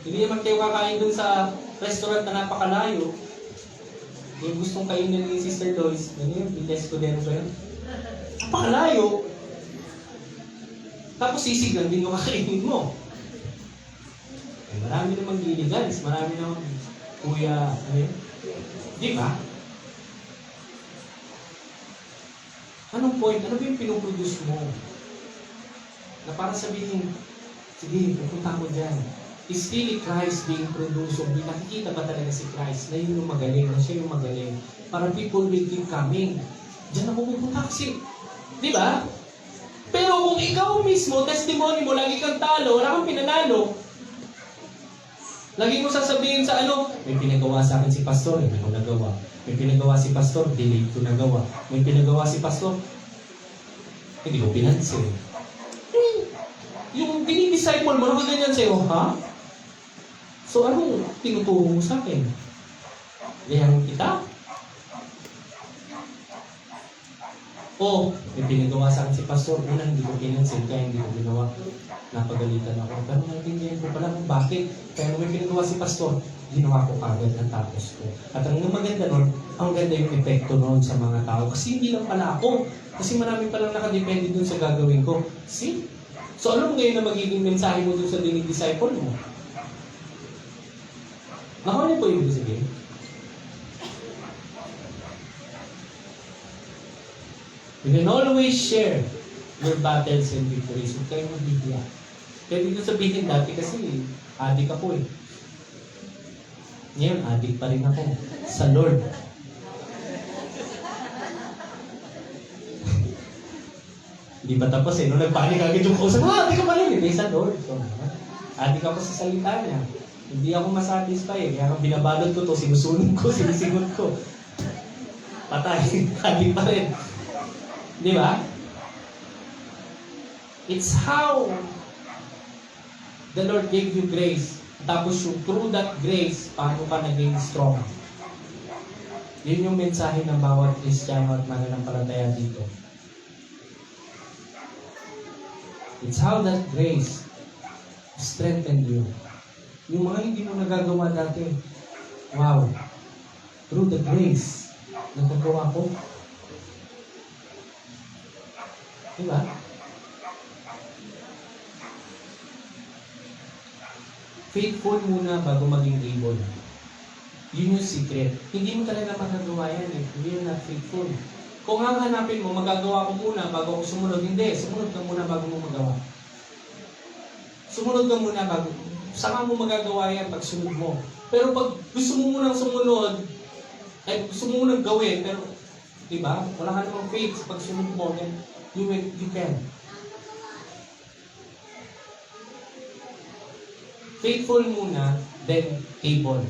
Hindi naman kayo kakain dun sa restaurant na napakalayo. Yung gustong kainin ni Sister Lois, ano yun? Biles ko din ba yun? Napakalayo. Tapos sisig lang din yung kakainin mo. Diba? Marami namang giligans, marami namang kuya, ano yun? Di ba? Anong point? Ano ba yung pinuproduce mo? Na para sabihin, sige, pupunta ko dyan. Is really Christ being produced? O nakikita ba talaga si Christ na yun yung magaling, na siya yung magaling? Para people will keep coming. Diyan ako pupunta kasi. Di ba? Pero kung ikaw mismo, testimony mo, lagi kang talo, wala kang pinanalo, lagi mo sasabihin sa ano, may pinagawa sa akin si pastor, hindi ko nagawa. May pinagawa si pastor, delayed ko nagawa. May pinagawa si pastor, hindi ko pinansin. Yung dinidisciple mo, nakaganyan sa'yo, ha? So anong tinuturo mo sa akin? Gayahin kita? O, may pinagawa sa akin si pastor, una hindi ko pinansin, kaya hindi ko ginawa. Napagalitan ako. Pero naintindihan ko pala kung bakit. Kaya nung may pinagawa si pastor, ginawa ko kagad ang tapos ko. At ang maganda nun, ang ganda yung epekto nun sa mga tao. Kasi hindi lang pala ako. Kasi marami palang nakadepende dun sa gagawin ko. See? So ano ngayon na magiging mensahe mo dun sa dinidisciple mo? Nakuha niyo po yung ibig sabihin? You can always share your battles and victories. Huwag kayong magbibigya. Kaya dito sabihin dati kasi, adik ako eh. Ngayon, adik pa rin ako sa Lord. Hindi pa tapos eh. Nung nagpanik agad yung kausap, adik ka pa rin eh. Sa Lord. So, adik ako sa salita niya. Hindi ako masatisfy eh. Kaya binabalot ko to, sinusunod ko, sinisigot ko. Patay. Adik pa rin. Di ba? It's how the Lord gave you grace. Tapos yung through that grace, paano ka naging strong? Yun yung mensahe ng bawat Kristiyano at mananampalataya dito. It's how that grace strengthened you. Yung mga hindi mo nagagawa dati, wow, through the grace, nagagawa ko. Diba? Faithful muna bago maging able. Yun yung secret. Hindi mo talaga magagawa yan eh. Hindi you're not faithful. Kung ang hanapin mo, magagawa ko muna bago ako sumunod. Hindi, sumunod ka muna bago mo magawa. Sumunod ka muna bago. Saka mo magagawa yan pag sunod mo. Pero pag gusto mo munang sumunod, ay gusto mo munang gawin, pero, diba? Wala ka namang faith sa pagsunod mo, then you can. Faithful muna, then able.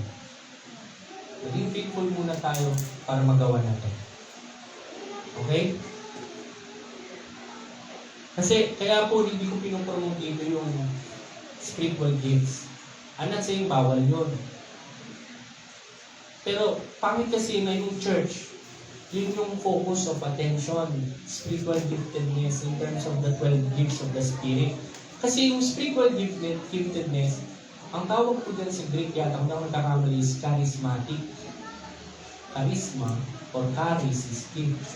Maging faithful muna tayo para magawa natin. Okay? Kasi, kaya po hindi ko pinupromote dito yung spiritual gifts. I'm not saying bawal yun. Pero, pangit kasi na yung church, yun yung focus of attention, spiritual giftedness in terms of the 12 gifts of the Spirit. Kasi yung spiritual giftedness, ang tawag po dyan sa Greek yata, ang tawag nagkakamali is charismatic. Charisma or charis is gift.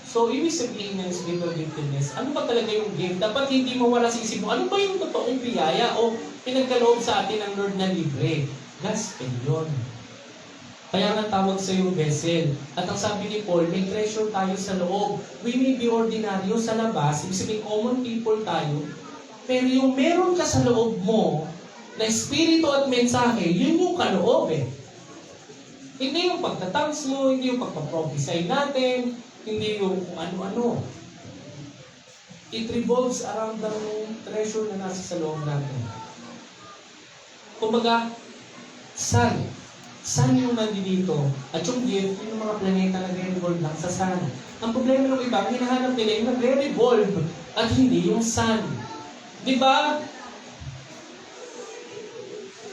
So, ibig sabihin ng spiritual giftedness, ano ba talaga yung gift? Dapat hindi mawala sa isip mo, ano ba yung totoong biyaya o pinagkaloob sa atin ng Lord na libre? Gospel yun. Kaya nga tawag sa yung vessel. At ang sabi ni Paul, may treasure tayo sa loob. We may be ordinaryo sa labas, ibig sabihin common people tayo, pero yung meron ka sa loob mo, na espiritu at mensahe, yun yung kaloob eh. Hindi yung pagtatangs mo, hindi yung pagpaprophesy natin, hindi yung kung ano-ano. It revolves around the treasure na nasa sa loob natin. Kumbaga, sun. Sun yung nandito. At yung gift, yung mga planeta na nag-revolve lang sa sun. Ang problema ng iba, hinahanap nila yung nag-revolve at hindi yung sun. Di ba?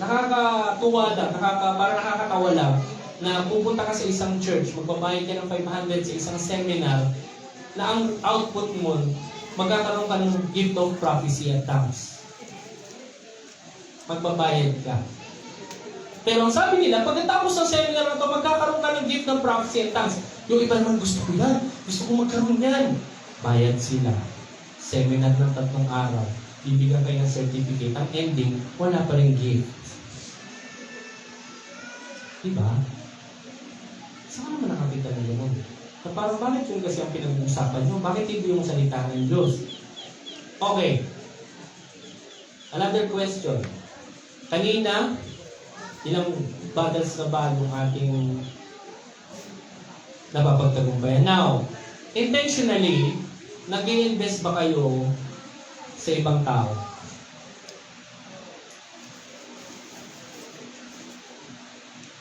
Nakakatuwa lang, parang nakakatawa lang na pupunta ka sa isang church, magbabayad ka ng 500 sa isang seminar na ang output mo, magkakaroon ka ng gift of prophecy at tongues. Magbabayad ka. Pero ang sabi nila, pagkatapos ng seminar na ito, magkakaroon ka ng gift ng prophecy and tongues. Yung iba naman, gusto ko yan. Gusto ko magkaroon yan. Bayad sila. Seminar ng 3 araw. bibigyan kayo ng certificate. Ang ending, wala pa rin gift. Diba? Saan ka naman nakakita ng gano'n? Na parang bakit yun kasi ang pinag-uusapan nyo? Bakit hindi yung salita ng Diyos? Okay. Another question. Kanina, ilang battles na ba yung ating napapagtagumpayan? Now, intentionally, nag-i-invest ba kayo sa ibang tao?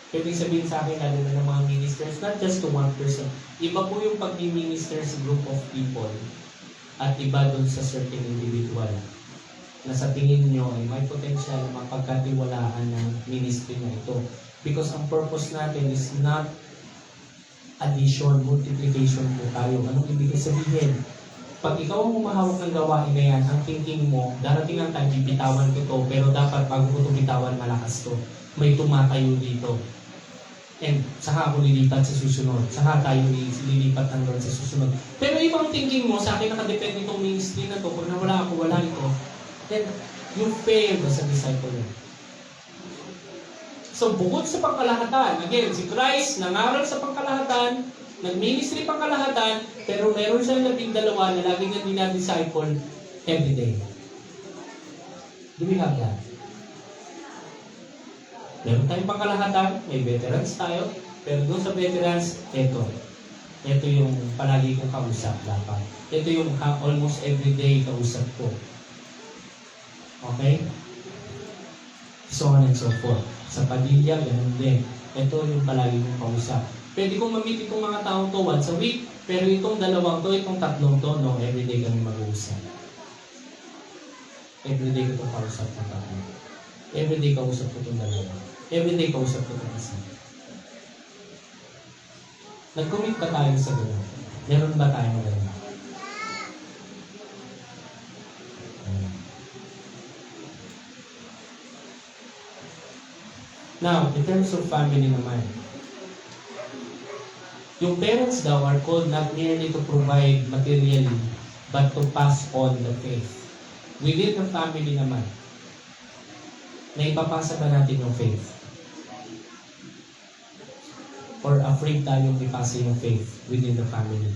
Pwede sabihin sa akin, lalo na ng mga ministers, not just to one person. Iba po yung pag-minister sa group of people at iba dun sa certain individual na sa tingin nyo ay may potential na mapagkatiwalaan ng ministry na ito. Because ang purpose natin is not addition, multiplication po tayo. Anong ibig sabihin? Pag ikaw ang humahawak ng gawain na yan, ang thinking mo, darating ang time, bibitawan ko to, pero dapat bago ko to bitawan, malakas to. May tumatayo dito. And saka ako lilipat sa susunod. Saka tayo lilipat ng Lord sa susunod. Pero ibang thinking mo, sa akin nakadepende itong ministry na to, pag nawala ako, wala ito, then you failed as a disciple. So bukod sa pangkalahatan, again, si Christ nangaral sa pangkalahatan, nag-ministry pangkalahatan, pero meron siyang 12 na laging nagdina-disciple every day. Do we have that? Meron tayong pangkalahatan, may veterans tayo, pero doon sa veterans, ito yung palagi kong kausap dapat. Ito yung almost everyday kausap ko. Okay? So on and so forth. Sa Padilla, ganun din. Ito yung palagi kong kausap. Pwede kong mamit itong mga taong to once a week, pero itong dalawang to, itong tatlong to, no, everyday kami mag-uusap. Everyday ko itong kausap ng tatlo. Everyday kausap ko itong dalawa. Everyday kausap ko itong isa. Nag-commit ba tayo sa gano'n? Meron ba tayo ng gano'n? Now, in terms of family naman, yung parents daw are called not merely to provide materially, but to pass on the faith. Within the family naman, na ipapasa ba natin yung faith? Or afraid tayong ipasa yung faith within the family?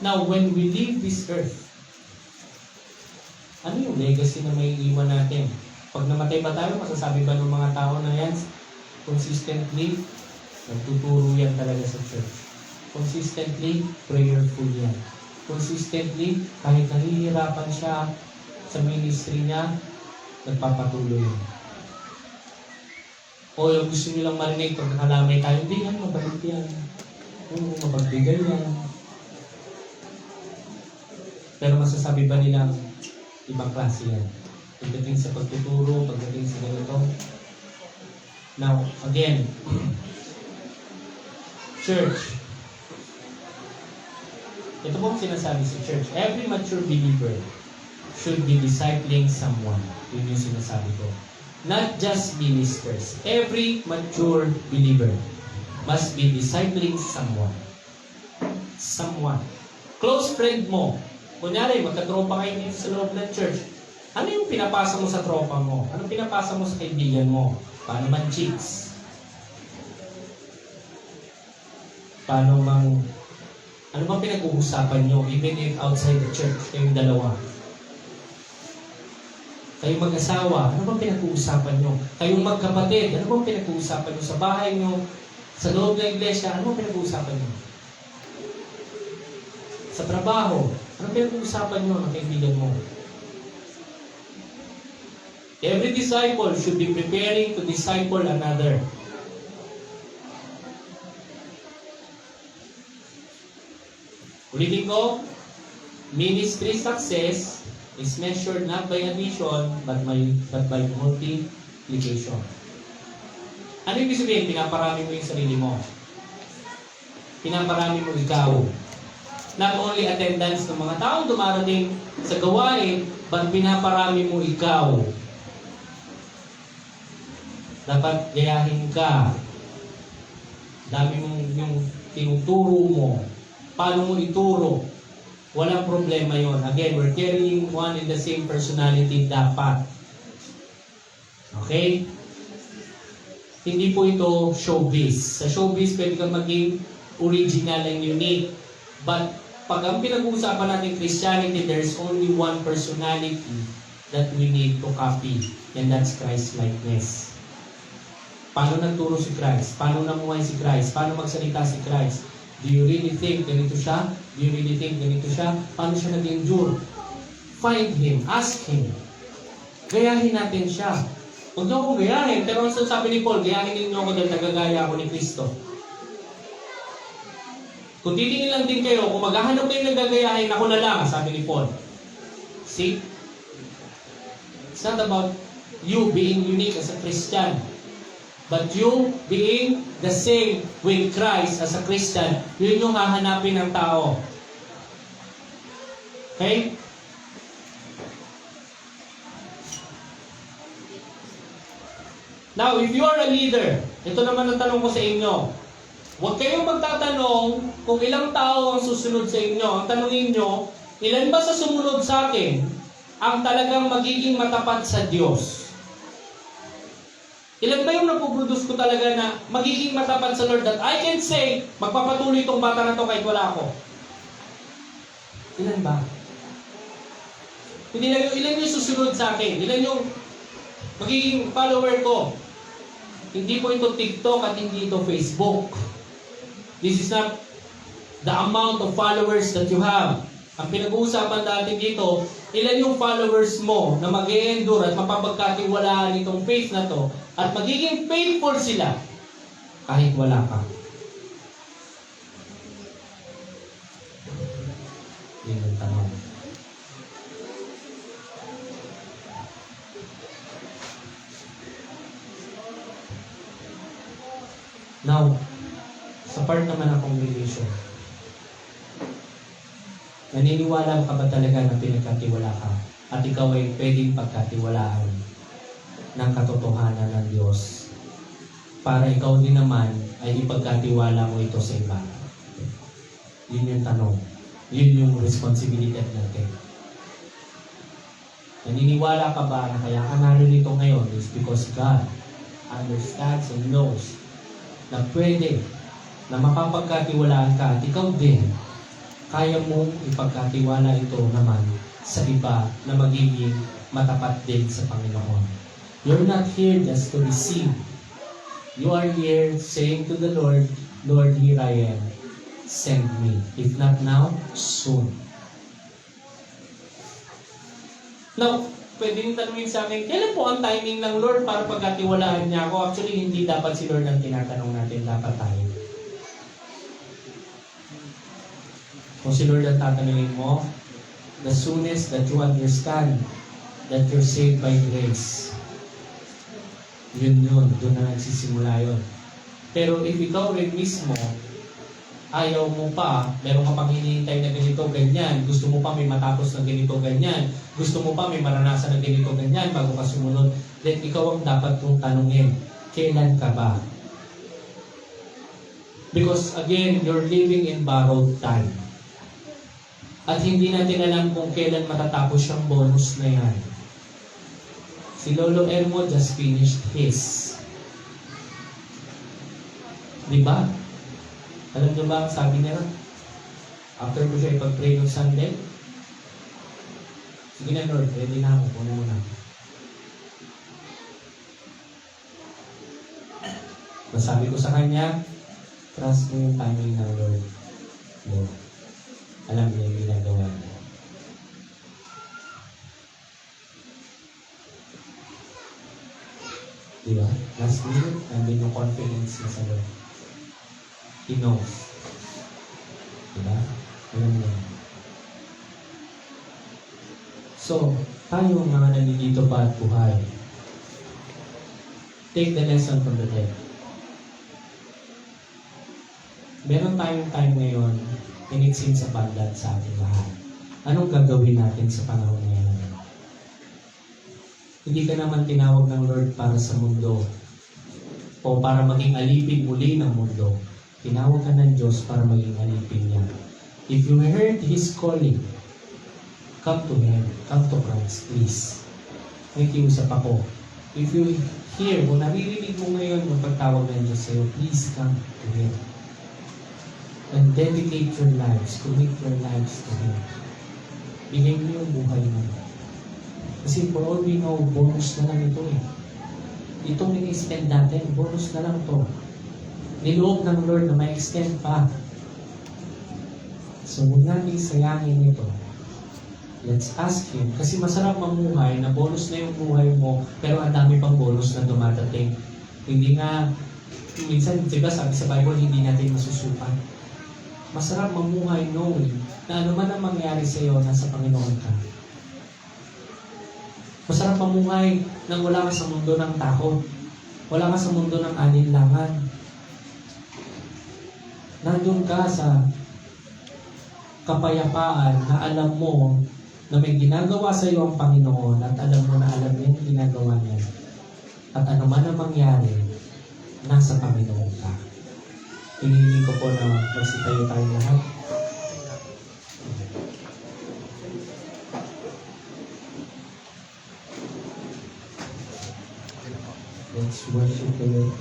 Now, when we leave this earth, ano yung legacy na may iwan natin? Pag namatay ba tayo, masasabi ba ng mga tao na yan, consistently, nagtuturo yan talaga sa church. Consistently, prayerful yan. Consistently, kahit nahihirapan siya sa ministry niya, nagpapatuloy yan. O yung gusto nyo lang marinig, pag nakalamay tayo, hindi yan, mabalik yan. Mapagbigay yan. Pero masasabi ba nilang, ibang klase yan? Pagdating sa pagtuturo, pagdating sa ganito. Now, again, church. Ito pong sinasabi sa church. Every mature believer should be discipling someone. Yun yung sinasabi ko. Not just ministers. Every mature believer must be discipling someone. Someone. Close friend mo. Kunyari, magkatropa kayo dito sa loob ng church. Ano yung pinapasa mo sa tropa mo? Ano pinapasa mo sa kaibigan mo? Paano man chicks? Paano mang... Ano bang pinag-uusapan nyo? Even if outside the church, kayong dalawa. Kayong mag-asawa, ano bang pinag-uusapan nyo? Kayong magkapatid, ano bang pinag-uusapan nyo? Sa bahay nyo, sa loob ng iglesia, ano bang pinag-uusapan nyo? Sa trabaho, ano pinag-uusapan nyo ng kaibigan mo? Every disciple should be preparing to disciple another. Ulitin ko, ministry success is measured not by addition, but by multiplication. Ano ibig sabihin? Pinaparami mo yung sarili mo. Pinaparami mo ikaw. Not only attendance ng mga taong dumarating sa gawain, but pinaparami mo ikaw. Dapat gayahin ka. Dami mong yung tinuturo mo. paano mo ituro, walang problema yon. Again, we're carrying one and the same personality dapat. Okay? Hindi po ito showbiz. Sa showbiz, pwede kang maging original and unique. But pag ang pinag-uusapan natin Christianity, there's only one personality that we need to copy. And that's Christ-likeness. Paano nagturo si Christ? Paano namuhay si Christ? Paano magsalita si Christ? Do you really think ganito siya? Do you really think ganito siya? Paano siya nag-endure? Find Him. Ask Him. Gayahin natin siya. Huwag niyo akong gayahin. Pero ang sabi ni Paul, gayahin ninyo ako dahil nagagaya ako ni Kristo. Kung titingin lang din kayo, kung maghahanap kayo ng gagayahin, ako na lang, sabi ni Paul. See? It's not about you being unique as a Christian, but you being the same with Christ as a Christian. Yun yung hahanapin ng tao. Okay? Now, if you are a leader, ito naman ang tanong ko sa inyo. Huwag kayong magtatanong kung ilang tao ang susunod sa inyo. Ang tanongin nyo, ilan ba sa sumunod sa akin ang talagang magiging matapat sa Diyos? Ilan ba yung napuproduce ko talaga na magiging matapat sa Lord that I can say, magpapatuloy itong bata na to kahit wala ako? Ilan ba? Hindi lang yung ilan yung susunod sa akin. Ilan yung magiging follower ko. Hindi po ito TikTok at hindi ito Facebook. This is not the amount of followers that you have. Ang pinag-uusapan natin dito, ilan yung followers mo na mag-e-endure at mapapagkatiwalaan itong faith na to at magiging faithful sila kahit wala ka. Yun ang tanong. Now, sa part naman ng congregation, naniniwala ka ba talaga na pinagkatiwala ka at ikaw ay pwedeng pagkatiwalaan ng katotohanan ng Diyos para ikaw din naman ay ipagkatiwala mo ito sa iba? Yun yung tanong. Yun yung responsibilidad natin. Naniniwala ka ba na kaya ka narito ngayon is because God understands and knows na pwede na mapapagkatiwalaan ka at ikaw din kaya mong ipagkatiwala ito naman sa iba na magiging matapat din sa Panginoon. You're not here just to receive. You are here saying to the Lord, Lord, here I am. Send me. If not now, soon. Now, pwede yung tanungin sa akin, kailan po ang timing ng Lord para pagkatiwalaan niya ako? Actually, hindi dapat si Lord ang tinatanong natin, dapat tayo. Kung si Lord ang tatanungin mo, the soonest that you understand that you're saved by grace, yun, doon na nagsisimula yun. Pero if ikaw rin mismo, ayaw mo pa, meron ka pang hinihintay na ganito, ganyan, gusto mo pa may matapos na ganito, ganyan, gusto mo pa may maranasan na ganito, ganyan, bago ka sumunod, then ikaw ang dapat mong tanungin, kailan ka ba? Because again, you're living in borrowed time. At hindi natin alam kung kailan matatapos yung bonus na yan. Si Lolo Elmo just finished his. Diba? Alam niyo ba ang sabi niya? After ko siya ipag-pray ng Sunday, sige na Lord, ready na ako, puno mo na. Masabi ko sa kanya, trust mo yung timing ng Lord. Lord, alam niya yung ginagawa niya. Diba? Last minute, nandun yung confidence na sa Lord. He knows. Diba? Alam niya. So, tayo mga nandito pa at buhay, take the lesson from the dead. Meron tayong time ngayon and it seems abundant sa ating lahat. Anong gagawin natin sa panahon ngayon? Hindi ka naman tinawag ng Lord para sa mundo o para maging alipin muli ng mundo. Tinawag ka ng Diyos para maging alipin niya. If you heard His calling, come to Him, come to Christ, please. Nakikiusap ako. If you hear, kung naririnig mo ngayon yung pagtawag ng Diyos sa'yo, please come to Him. And dedicate your lives, commit your lives to Him. Bigay mo yung buhay mo. Kasi for all we know, bonus na lang ito eh. Itong ini-spend natin, bonus na lang to. Niloob ng Lord na may extend pa. So, huwag natin sayangin ito. Let's ask Him. Kasi masarap mamuhay na bonus na yung buhay mo, pero ang dami pang bonus na dumadating. Hindi nga, minsan, diba sabi sa Bible, hindi natin masusupan. Masarap mamuhay knowing na ano man ang mangyari sa iyo, nasa Panginoon ka. Masarap mamuhay nang wala ka sa mundo ng takot. Wala ka sa mundo ng alinlangan. Nandun ka sa kapayapaan na alam mo na may ginagawa sa iyo ang Panginoon at alam mo na alam niya yung ginagawa niya. At ano man ang mangyari, nasa Panginoon ka. Hinihiling ko po na magsitayo tayo lahat. Let's worship the Lord.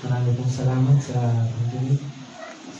Maraming pong salamat sa pagdinig.